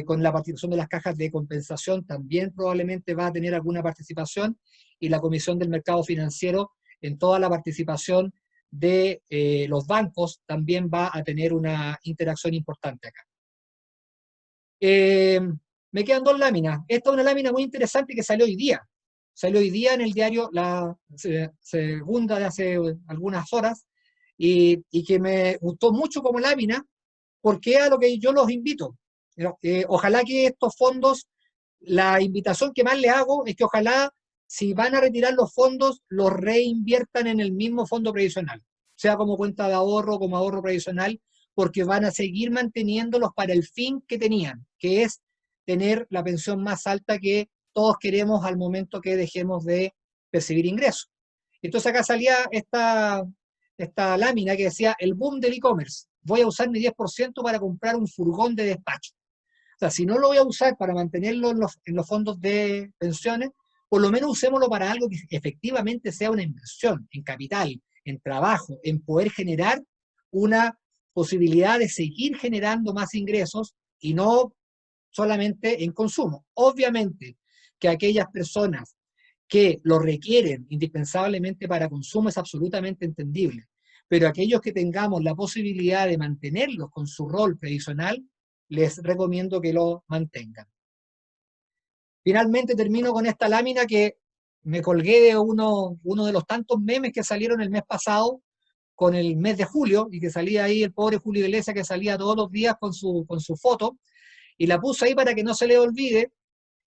[SPEAKER 2] con la participación de las cajas de compensación, también probablemente va a tener alguna participación, y la Comisión del Mercado Financiero, en toda la participación de los bancos, también va a tener una interacción importante acá. Me quedan 2 láminas. Esta es una lámina muy interesante que salió hoy día. Salió hoy día en el diario La Segunda de hace algunas horas, y que me gustó mucho como lámina, porque es a lo que yo los invito. Ojalá que estos fondos, la invitación que más les hago es que ojalá, si van a retirar los fondos, los reinviertan en el mismo fondo previsional, sea como cuenta de ahorro, como ahorro previsional, porque van a seguir manteniéndolos para el fin que tenían, que es tener la pensión más alta que todos queremos al momento que dejemos de percibir ingresos. Entonces acá salía esta lámina que decía: el boom del e-commerce, voy a usar mi 10% para comprar un furgón de despacho. O sea, si no lo voy a usar para mantenerlo en los fondos de pensiones, por lo menos usémoslo para algo que efectivamente sea una inversión en capital, en trabajo, en poder generar una posibilidad de seguir generando más ingresos y no solamente en consumo. Obviamente que aquellas personas que lo requieren indispensablemente para consumo es absolutamente entendible, pero aquellos que tengamos la posibilidad de mantenerlos con su rol previsional, les recomiendo que lo mantengan. Finalmente termino con esta lámina que me colgué de uno de los tantos memes que salieron el mes pasado con el mes de julio, y que salía ahí el pobre Julio Iglesias, que salía todos los días con su foto, y la puse ahí para que no se le olvide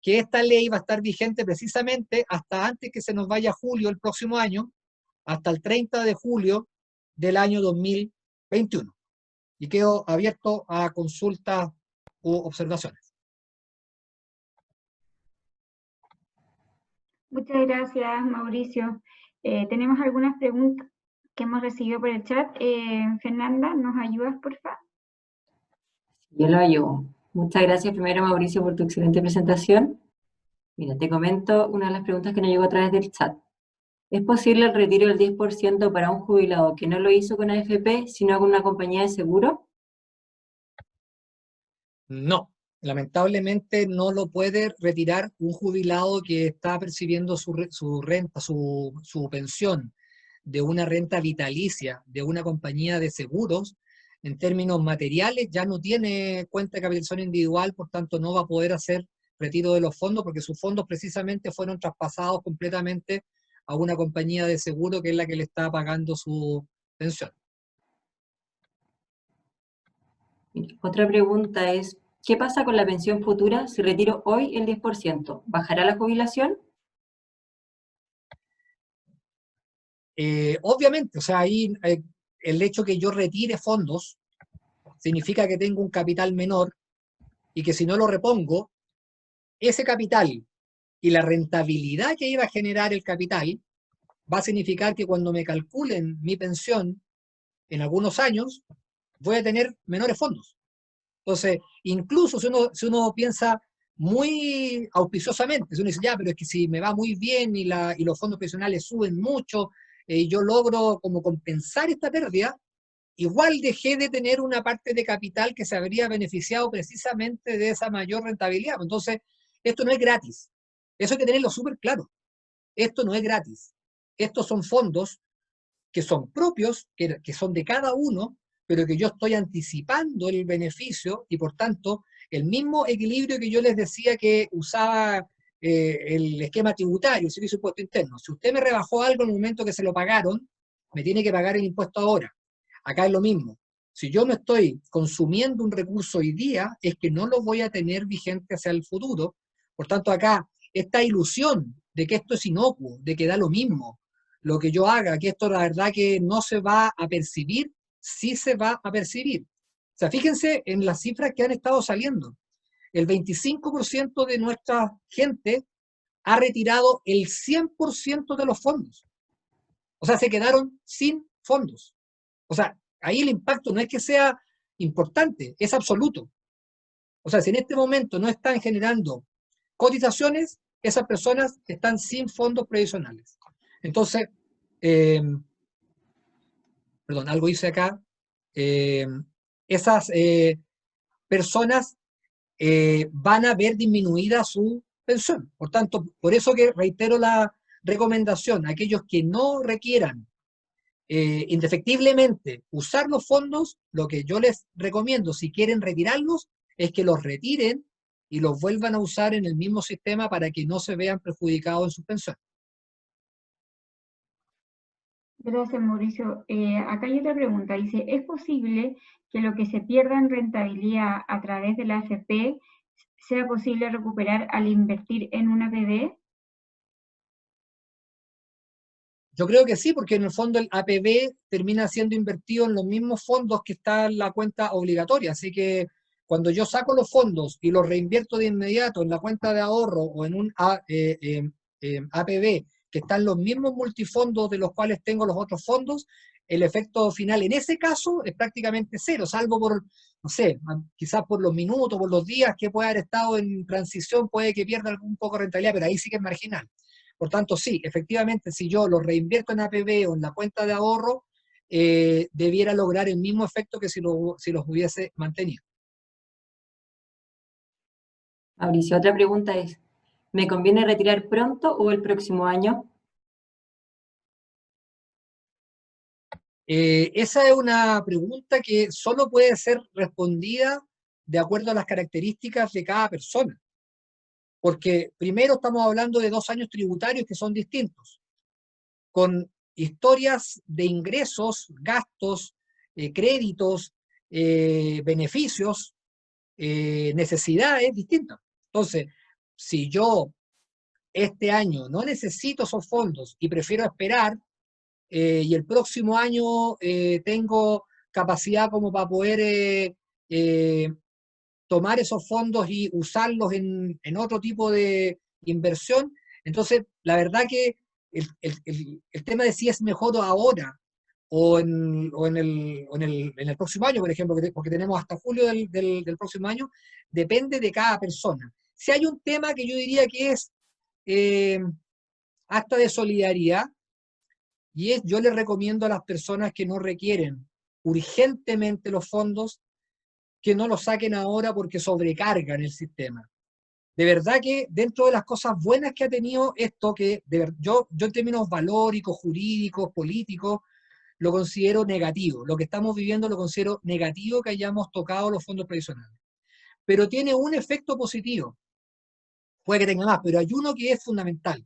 [SPEAKER 2] que esta ley va a estar vigente precisamente hasta antes que se nos vaya julio el próximo año, hasta el 30 de julio del año 2021. Y quedo abierto a consultas u observaciones.
[SPEAKER 1] Muchas gracias, Mauricio. Tenemos algunas preguntas que hemos recibido por el chat. Fernanda, ¿nos ayudas, por favor?
[SPEAKER 3] Yo lo ayudo. Muchas gracias primero, Mauricio, por tu excelente presentación. Mira, te comento una de las preguntas que nos llegó a través del chat. ¿Es posible el retiro del 10% para un jubilado que no lo hizo con AFP, sino con una compañía de seguro?
[SPEAKER 2] No, lamentablemente no lo puede retirar un jubilado que está percibiendo su renta, su pensión de una renta vitalicia de una compañía de seguros. En términos materiales ya no tiene cuenta de capitalización individual, por tanto no va a poder hacer retiro de los fondos porque sus fondos precisamente fueron traspasados completamente a una compañía de seguro que es la que le está pagando su pensión.
[SPEAKER 3] Mira, otra pregunta es, ¿qué pasa con la pensión futura si retiro hoy el 10%? ¿Bajará la jubilación?
[SPEAKER 2] Obviamente, o sea, ahí el hecho que yo retire fondos significa que tengo un capital menor y que si no lo repongo, ese capital y la rentabilidad que iba a generar el capital va a significar que cuando me calculen mi pensión en algunos años, voy a tener menores fondos. Entonces, incluso si uno piensa muy auspiciosamente, si uno dice, ya, pero es que si me va muy bien y los fondos pensionales suben mucho, y yo logro como compensar esta pérdida, igual dejé de tener una parte de capital que se habría beneficiado precisamente de esa mayor rentabilidad. Entonces, esto no es gratis. Eso hay que tenerlo súper claro. Esto no es gratis. Estos son fondos que son propios, que son de cada uno, pero que yo estoy anticipando el beneficio y por tanto el mismo equilibrio que yo les decía que usaba el esquema tributario, el servicio de impuesto interno. Si usted me rebajó algo en el momento que se lo pagaron, me tiene que pagar el impuesto ahora. Acá es lo mismo. Si yo me estoy consumiendo un recurso hoy día, es que no lo voy a tener vigente hacia el futuro. Por tanto, acá, esta ilusión de que esto es inocuo, de que da lo mismo, lo que yo haga, que esto la verdad que no se va a percibir, sí se va a percibir. O sea, fíjense en las cifras que han estado saliendo. El 25% de nuestra gente ha retirado el 100% de los fondos. O sea, se quedaron sin fondos. O sea, ahí el impacto no es que sea importante, es absoluto. O sea, si en este momento no están generando cotizaciones, esas personas están sin fondos previsionales. Entonces, eh, perdón, algo hice acá, eh, esas personas van a ver disminuida su pensión. Por tanto, por eso que reitero la recomendación a aquellos que no requieran indefectiblemente usar los fondos, lo que yo les recomiendo, si quieren retirarlos, es que los retiren y los vuelvan a usar en el mismo sistema para que no se vean perjudicados en su pensión.
[SPEAKER 1] Gracias, Mauricio. Acá hay otra pregunta. Dice, ¿es posible que lo que se pierda en rentabilidad a través de la AFP sea posible recuperar al invertir en una APB?
[SPEAKER 2] Yo creo que sí, porque en el fondo el APB termina siendo invertido en los mismos fondos que está en la cuenta obligatoria. Así que cuando yo saco los fondos y los reinvierto de inmediato en la cuenta de ahorro o en un APB, que están los mismos multifondos de los cuales tengo los otros fondos, el efecto final en ese caso es prácticamente cero, salvo por, no sé, quizás por los minutos, por los días que pueda haber estado en transición, puede que pierda algún poco de rentabilidad, pero ahí sí que es marginal. Por tanto, sí, efectivamente, si yo lo reinvierto en APB o en la cuenta de ahorro, debiera lograr el mismo efecto que si los hubiese mantenido.
[SPEAKER 3] Mauricio, otra pregunta es, ¿me conviene retirar pronto o el próximo año?
[SPEAKER 2] Esa es una pregunta que solo puede ser respondida de acuerdo a las características de cada persona. Porque primero estamos hablando de 2 años tributarios que son distintos, con historias de ingresos, gastos, créditos, beneficios, necesidades distintas. Entonces, si yo este año no necesito esos fondos y prefiero esperar, y el próximo año tengo capacidad como para poder tomar esos fondos y usarlos en otro tipo de inversión, entonces la verdad que el tema de si es mejor ahora en el próximo año, por ejemplo, porque tenemos hasta julio del próximo año, depende de cada persona. Si hay un tema que yo diría que es acta de solidaridad, y es, yo les recomiendo a las personas que no requieren urgentemente los fondos, que no los saquen ahora porque sobrecargan el sistema. De verdad que dentro de las cosas buenas que ha tenido esto, que yo en términos valóricos, jurídicos, políticos, lo considero negativo. Lo que estamos viviendo lo considero negativo, que hayamos tocado los fondos previsionales. Pero tiene un efecto positivo. Puede que tenga más, pero hay uno que es fundamental.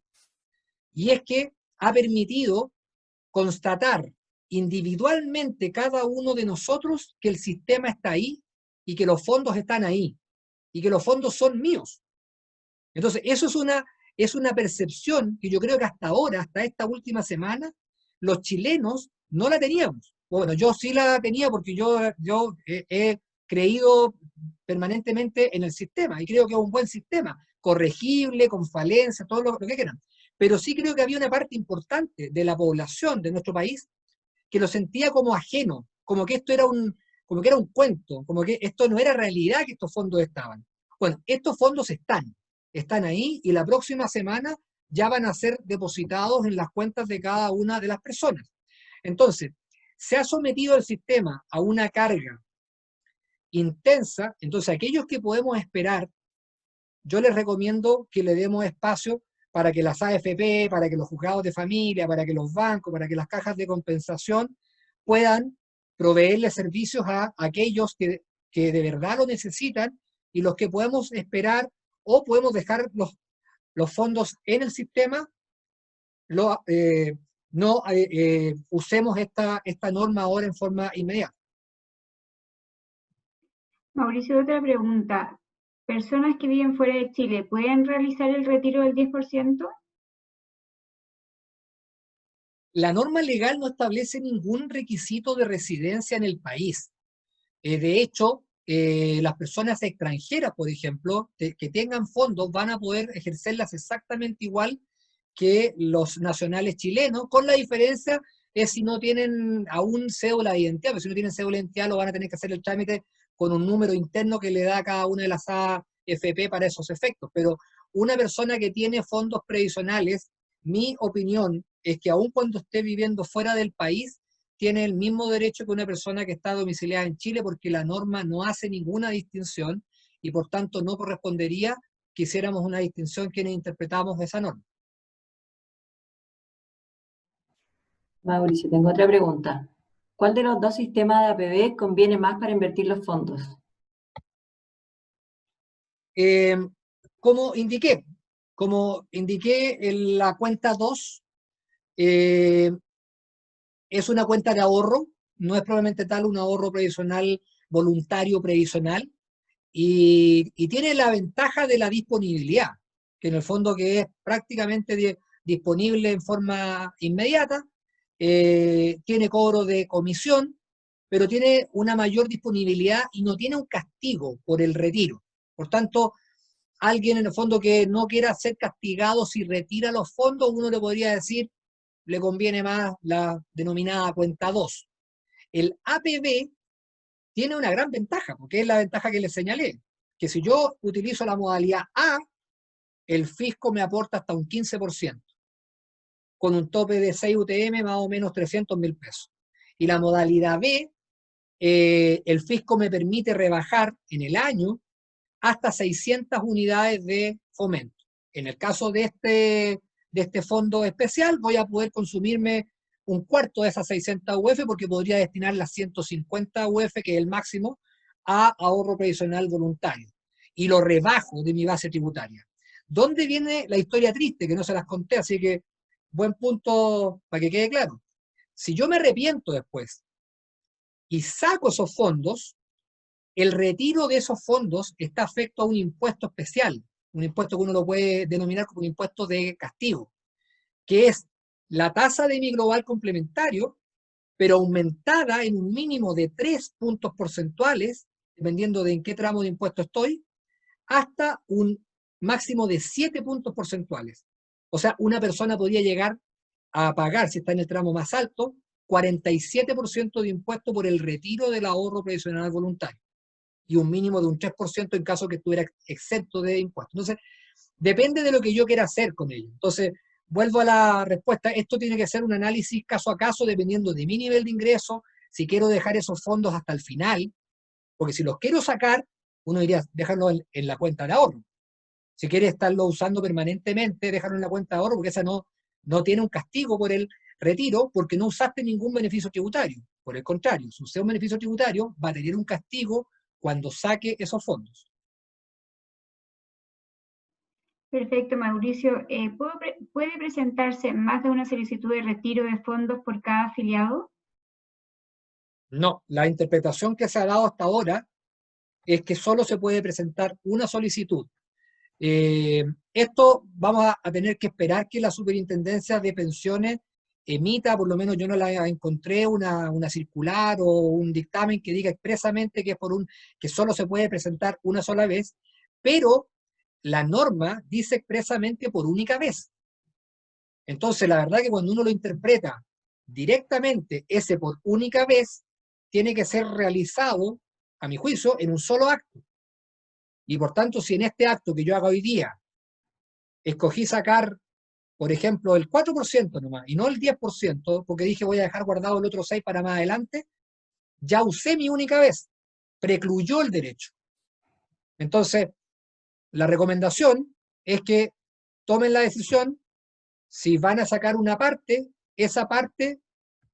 [SPEAKER 2] Y es que ha permitido constatar individualmente cada uno de nosotros que el sistema está ahí y que los fondos están ahí y que los fondos son míos. Entonces, eso es una percepción que yo creo que hasta ahora, hasta esta última semana, los chilenos no la teníamos. Bueno, yo sí la tenía porque yo he creído permanentemente en el sistema y creo que es un buen sistema, corregible, con falencias, todo lo que quieran. Pero sí creo que había una parte importante de la población de nuestro país que lo sentía como ajeno, como que esto era como que era un cuento, como que esto no era realidad, que estos fondos estaban. Bueno, estos fondos están ahí, y la próxima semana ya van a ser depositados en las cuentas de cada una de las personas. Entonces, se ha sometido el sistema a una carga intensa. Entonces, aquellos que podemos esperar, yo les recomiendo que le demos espacio para que las AFP, para que los juzgados de familia, para que los bancos, para que las cajas de compensación puedan proveerle servicios a aquellos que de verdad lo necesitan, y los que podemos esperar o podemos dejar los fondos en el sistema, no usemos esta norma ahora en forma inmediata.
[SPEAKER 1] Mauricio, otra pregunta. ¿Personas que viven fuera de Chile pueden realizar el retiro del 10%?
[SPEAKER 2] La norma legal no establece ningún requisito de residencia en el país. De hecho, las personas extranjeras, por ejemplo, que tengan fondos, van a poder ejercerlas exactamente igual que los nacionales chilenos, con la diferencia es si no tienen aún cédula de identidad, porque si no tienen cédula de identidad lo van a tener que hacer el trámite con un número interno que le da a cada una de las AFP para esos efectos. Pero una persona que tiene fondos previsionales, mi opinión es que aun cuando esté viviendo fuera del país, tiene el mismo derecho que una persona que está domiciliada en Chile, porque la norma no hace ninguna distinción y por tanto no correspondería que hiciéramos una distinción quienes interpretamos esa norma.
[SPEAKER 3] Mauricio, tengo otra pregunta. ¿Cuál de los dos sistemas de APB conviene más para invertir los fondos?
[SPEAKER 2] Como indiqué en la cuenta 2, es una cuenta de ahorro, no es probablemente tal un ahorro previsional voluntario previsional, y tiene la ventaja de la disponibilidad, que en el fondo que es prácticamente disponible en forma inmediata, tiene cobro de comisión, pero tiene una mayor disponibilidad y no tiene un castigo por el retiro. Por tanto, alguien en el fondo que no quiera ser castigado si retira los fondos, uno le podría decir, le conviene más la denominada cuenta 2. El APB tiene una gran ventaja, porque es la ventaja que les señalé, que si yo utilizo la modalidad A, el fisco me aporta hasta un 15%, con un tope de 6 UTM más o menos 300.000 pesos. Y la modalidad B, el fisco me permite rebajar en el año hasta 600 unidades de fomento. En el caso de este fondo especial, voy a poder consumirme un cuarto de esas 600 UF, porque podría destinar las 150 UF, que es el máximo, a ahorro previsional voluntario. Y lo rebajo de mi base tributaria. ¿Dónde viene la historia triste? Que no se las conté, así que buen punto para que quede claro. Si yo me arrepiento después y saco esos fondos, el retiro de esos fondos está afecto a un impuesto especial, un impuesto que uno lo puede denominar como un impuesto de castigo, que es la tasa de mi global complementario, pero aumentada en un mínimo de 3 puntos porcentuales, dependiendo de en qué tramo de impuesto estoy, hasta un máximo de 7 puntos porcentuales. O sea, una persona podría llegar a pagar, si está en el tramo más alto, 47% de impuesto por el retiro del ahorro previsional voluntario y un mínimo de un 3% en caso que estuviera exento de impuestos. Entonces, depende de lo que yo quiera hacer con ello. Entonces, vuelvo a la respuesta, esto tiene que ser un análisis caso a caso dependiendo de mi nivel de ingreso, si quiero dejar esos fondos hasta el final, porque si los quiero sacar, uno diría dejarlo en la cuenta de ahorro. Si quiere estarlo usando permanentemente, dejarlo en la cuenta de ahorro, porque esa no tiene un castigo por el retiro, porque no usaste ningún beneficio tributario. Por el contrario, si usé un beneficio tributario, va a tener un castigo cuando saque esos fondos.
[SPEAKER 1] Perfecto, Mauricio. ¿Puede presentarse más de una solicitud de retiro de fondos por cada afiliado?
[SPEAKER 2] No, la interpretación que se ha dado hasta ahora es que solo se puede presentar una solicitud. Esto vamos a tener que esperar que la Superintendencia de Pensiones emita, por lo menos yo no la encontré, una circular o un dictamen que diga expresamente que, que solo se puede presentar una sola vez, pero la norma dice expresamente por única vez. Entonces, la verdad que cuando uno lo interpreta directamente, ese por única vez, tiene que ser realizado, a mi juicio, en un solo acto. Y por tanto, si en este acto que yo haga hoy día, escogí sacar, por ejemplo, el 4% nomás, y no el 10%, porque dije voy a dejar guardado el otro 6% para más adelante, ya usé mi única vez, precluyó el derecho. Entonces, la recomendación es que tomen la decisión, si van a sacar una parte, esa parte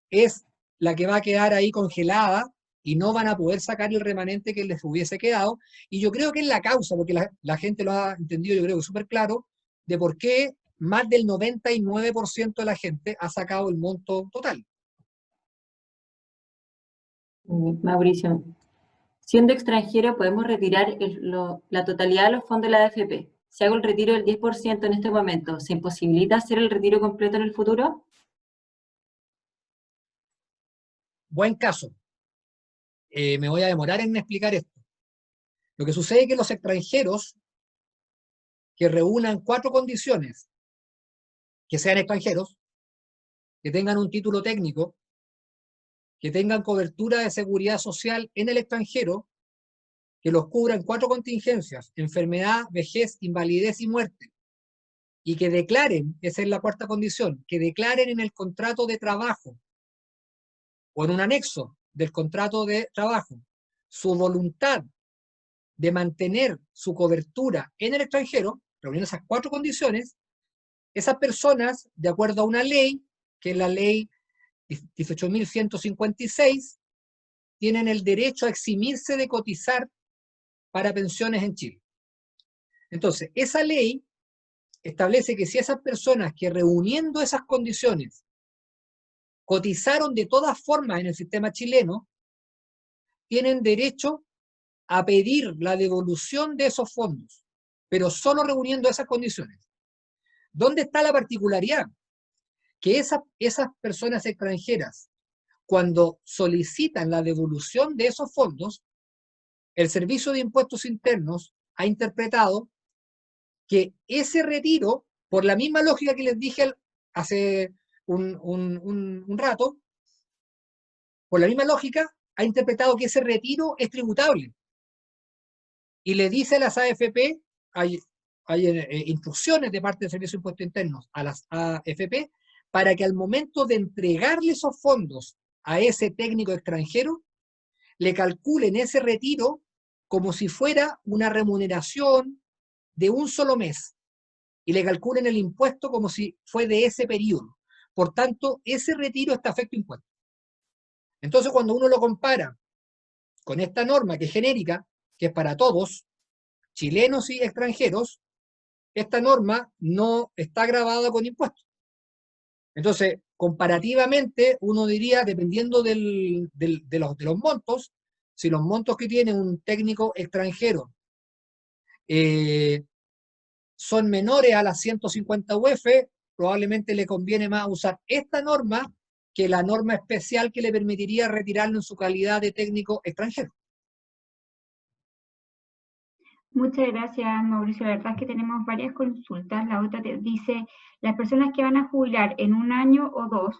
[SPEAKER 2] es la que va a quedar ahí congelada y no van a poder sacar el remanente que les hubiese quedado. Y yo creo que es la causa, porque la gente lo ha entendido, yo creo que súper claro, de por qué más del 99% de la gente ha sacado el monto total.
[SPEAKER 3] Mauricio, siendo extranjero, ¿podemos retirar la totalidad de los fondos de la AFP? Si hago el retiro del 10% en este momento, ¿se imposibilita hacer el retiro completo en el futuro?
[SPEAKER 2] Buen caso. Me voy a demorar en explicar esto. Lo que sucede es que los extranjeros que reúnan 4 condiciones, que sean extranjeros, que tengan un título técnico, que tengan cobertura de seguridad social en el extranjero, que los cubran 4 contingencias: enfermedad, vejez, invalidez y muerte, y que declaren, esa es la 4ª condición, que declaren en el contrato de trabajo o en un anexo del contrato de trabajo su voluntad de mantener su cobertura en el extranjero, reuniendo esas 4 condiciones, esas personas, de acuerdo a una ley, que es la ley 18.156, tienen el derecho a eximirse de cotizar para pensiones en Chile. Entonces, esa ley establece que si esas personas que reuniendo esas condiciones cotizaron de todas formas en el sistema chileno, tienen derecho a pedir la devolución de esos fondos, pero solo reuniendo esas condiciones. ¿Dónde está la particularidad? Que esas personas extranjeras, cuando solicitan la devolución de esos fondos, el Servicio de Impuestos Internos ha interpretado que ese retiro, por la misma lógica que les dije hace un rato, por la misma lógica, ha interpretado que ese retiro es tributable. Y le dice a las AFP, hay instrucciones de parte del Servicio de Impuestos Internos a las AFP, para que al momento de entregarle esos fondos a ese técnico extranjero, le calculen ese retiro como si fuera una remuneración de un solo mes, y le calculen el impuesto como si fue de ese periodo. Por tanto, ese retiro está afecto a impuestos. Entonces, cuando uno lo compara con esta norma que es genérica, que es para todos, chilenos y extranjeros, esta norma no está gravada con impuestos. Entonces, comparativamente, uno diría, dependiendo de los montos, si los montos que tiene un técnico extranjero son menores a las 150 UF, probablemente le conviene más usar esta norma que la norma especial que le permitiría retirarlo en su calidad de técnico extranjero.
[SPEAKER 1] Muchas gracias, Mauricio. La verdad es que tenemos varias consultas. La otra te dice, las personas que van a jubilar en 1 año o 2,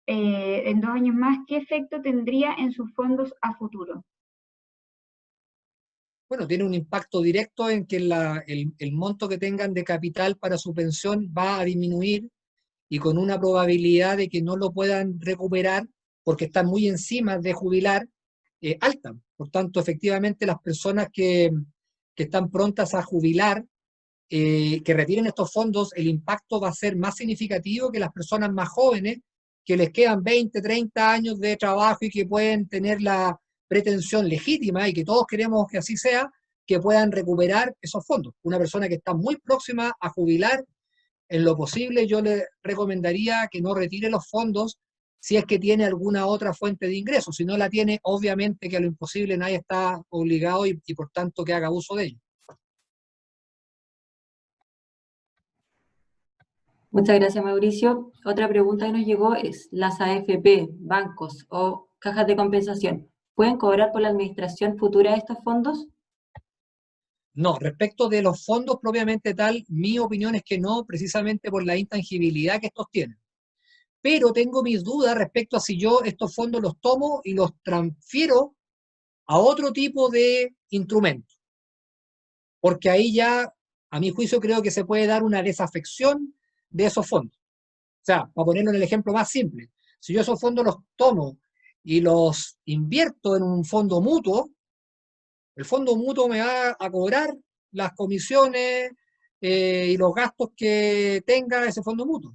[SPEAKER 1] en 2 años más, ¿qué efecto tendría en sus fondos a futuro?
[SPEAKER 2] Bueno, tiene un impacto directo en que el monto que tengan de capital para su pensión va a disminuir y con una probabilidad de que no lo puedan recuperar porque están muy encima de jubilar, alta. Por tanto, efectivamente, las personas que están prontas a jubilar, que retiren estos fondos, el impacto va a ser más significativo que las personas más jóvenes, que les quedan 20, 30 años de trabajo y que pueden tener la pretensión legítima, y que todos queremos que así sea, que puedan recuperar esos fondos. Una persona que está muy próxima a jubilar, en lo posible yo le recomendaría que no retire los fondos si es que tiene alguna otra fuente de ingresos. Si no la tiene, obviamente que a lo imposible nadie está obligado y por tanto que haga uso de ello.
[SPEAKER 3] Muchas gracias, Mauricio. Otra pregunta que nos llegó es, ¿las AFP, bancos o cajas de compensación pueden cobrar por la administración futura de estos fondos?
[SPEAKER 2] No, respecto de los fondos propiamente tal, mi opinión es que no, precisamente por la intangibilidad que estos tienen. Pero tengo mis dudas respecto a si yo estos fondos los tomo y los transfiero a otro tipo de instrumento. Porque ahí ya, a mi juicio, creo que se puede dar una desafección de esos fondos. O sea, para ponerlo en el ejemplo más simple, si yo esos fondos los tomo y los invierto en un fondo mutuo, el fondo mutuo me va a cobrar las comisiones y los gastos que tenga ese fondo mutuo.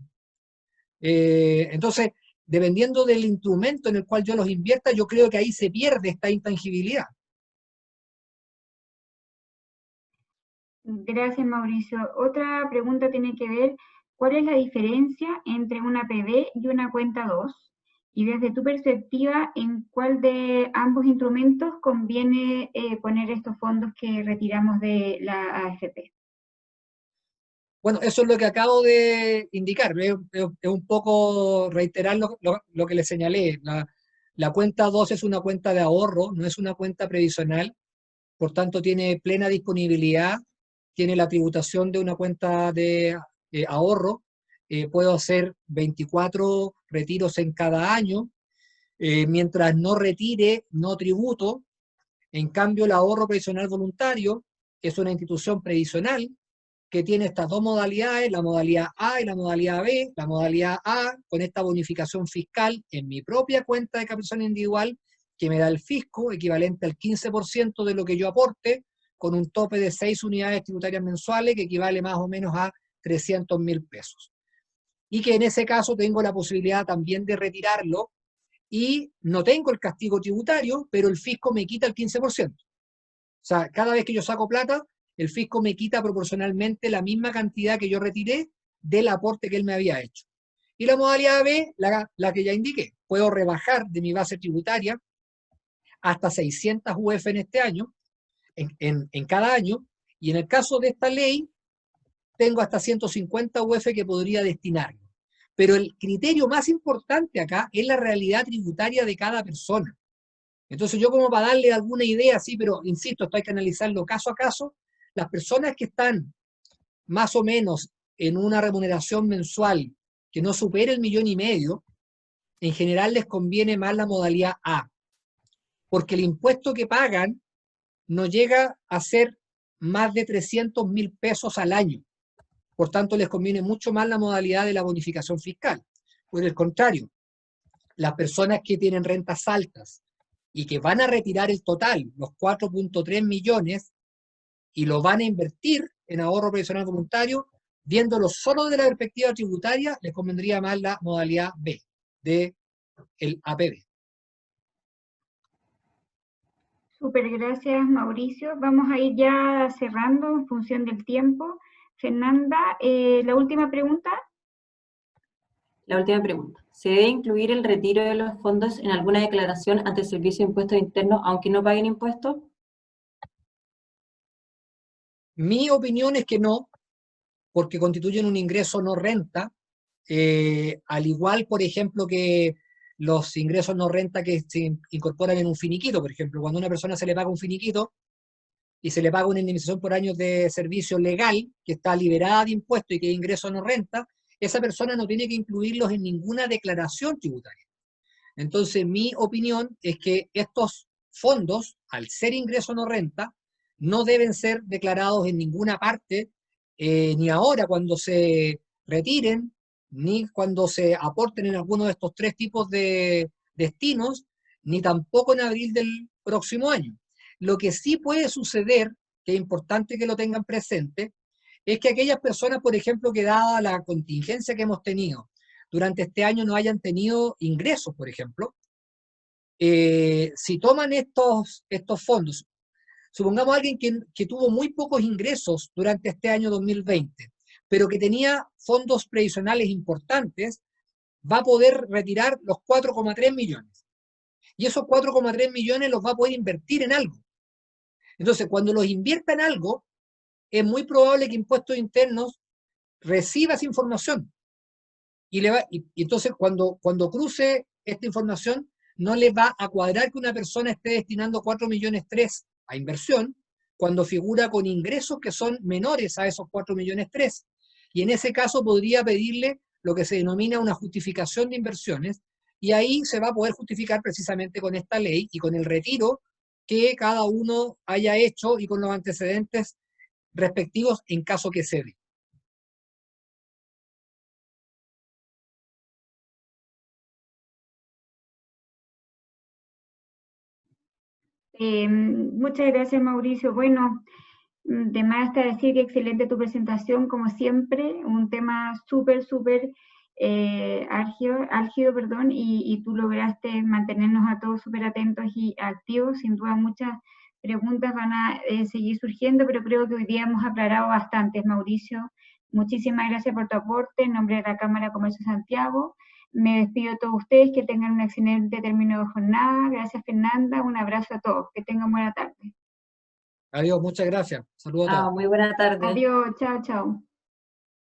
[SPEAKER 2] Entonces, dependiendo del instrumento en el cual yo los invierta, yo creo que ahí se pierde esta intangibilidad.
[SPEAKER 1] Gracias, Mauricio. Otra pregunta tiene que ver, ¿cuál es la diferencia entre una PB y una cuenta 2? Y desde tu perspectiva, ¿en cuál de ambos instrumentos conviene poner estos fondos que retiramos de la AFP?
[SPEAKER 2] Bueno, eso es lo que acabo de indicar. Es un poco reiterar lo que le señalé. La cuenta 2 es una cuenta de ahorro, no es una cuenta previsional, por tanto tiene plena disponibilidad, tiene la tributación de una cuenta de ahorro, puedo hacer 24 retiros en cada año, mientras no retire, no tributo. En cambio, el ahorro previsional voluntario es una institución previsional que tiene estas dos modalidades, la modalidad A y la modalidad B. La modalidad A, con esta bonificación fiscal en mi propia cuenta de capitalización individual, que me da el fisco, equivalente al 15% de lo que yo aporte, con un tope de 6 unidades tributarias mensuales, que equivale más o menos a 300.000 pesos. Y que en ese caso tengo la posibilidad también de retirarlo, y no tengo el castigo tributario, pero el fisco me quita el 15%. O sea, cada vez que yo saco plata, el fisco me quita proporcionalmente la misma cantidad que yo retiré del aporte que él me había hecho. Y la modalidad B, la que ya indiqué, puedo rebajar de mi base tributaria hasta 600 UF en este año, en cada año, y en el caso de esta ley, tengo hasta 150 UF que podría destinar. Pero el criterio más importante acá es la realidad tributaria de cada persona. Entonces yo, como para darle alguna idea, sí, pero insisto, esto hay que analizarlo caso a caso. Las personas que están más o menos en una remuneración mensual que no supere el 1,5 millones, en general les conviene más la modalidad A, porque el impuesto que pagan no llega a ser más de 300.000 pesos al año. Por tanto, les conviene mucho más la modalidad de la bonificación fiscal. Por el contrario, las personas que tienen rentas altas y que van a retirar el total, los 4.3 millones, y lo van a invertir en ahorro previsional voluntario, viéndolo solo de la perspectiva tributaria, les convendría más la modalidad B, de el APB.
[SPEAKER 1] Súper, gracias, Mauricio. Vamos a ir ya cerrando en función del tiempo. Fernanda, la última pregunta.
[SPEAKER 3] La última pregunta. ¿Se debe incluir el retiro de los fondos en alguna declaración ante el Servicio de Impuestos Internos, aunque no paguen impuestos?
[SPEAKER 2] Mi opinión es que no, porque constituyen un ingreso no renta, al igual, por ejemplo, que los ingresos no renta que se incorporan en un finiquito. Por ejemplo, cuando a una persona se le paga un finiquito y se le paga una indemnización por años de servicio legal, que está liberada de impuestos y que es ingreso no renta, esa persona no tiene que incluirlos en ninguna declaración tributaria. Entonces, mi opinión es que estos fondos, al ser ingreso no renta, no deben ser declarados en ninguna parte, ni ahora cuando se retiren, ni cuando se aporten en alguno de estos tres tipos de destinos, ni tampoco en abril del próximo año. Lo que sí puede suceder, que es importante que lo tengan presente, es que aquellas personas, por ejemplo, que dada la contingencia que hemos tenido durante este año no hayan tenido ingresos, por ejemplo, si toman estos fondos, supongamos a alguien que tuvo muy pocos ingresos durante este año 2020, pero que tenía fondos previsionales importantes, va a poder retirar los 4,3 millones. Y esos 4,3 millones los va a poder invertir en algo. Entonces, cuando los invierta en algo, es muy probable que Impuestos Internos reciba esa información. Y entonces, cuando cruce esta información, no le va a cuadrar que una persona esté destinando 4,3 millones a inversión, cuando figura con ingresos que son menores a esos 4,3 millones. Y en ese caso podría pedirle lo que se denomina una justificación de inversiones, y ahí se va a poder justificar precisamente con esta ley y con el retiro que cada uno haya hecho y con los antecedentes respectivos en caso que se dé.
[SPEAKER 1] Muchas gracias, Mauricio. Bueno, de más está decir que excelente tu presentación, como siempre, un tema súper álgido, perdón, y tú lograste mantenernos a todos súper atentos y activos. Sin duda muchas preguntas van a seguir surgiendo, pero creo que hoy día hemos aclarado bastantes, Mauricio. Muchísimas gracias por tu aporte en nombre de la Cámara de Comercio de Santiago. Me despido de todos ustedes, que tengan un excelente término de jornada. Gracias, Fernanda. Un abrazo a todos. Que tengan buena tarde.
[SPEAKER 2] Adiós, muchas gracias. Saludos a todos.
[SPEAKER 3] Muy buena tarde.
[SPEAKER 1] Adiós, chao.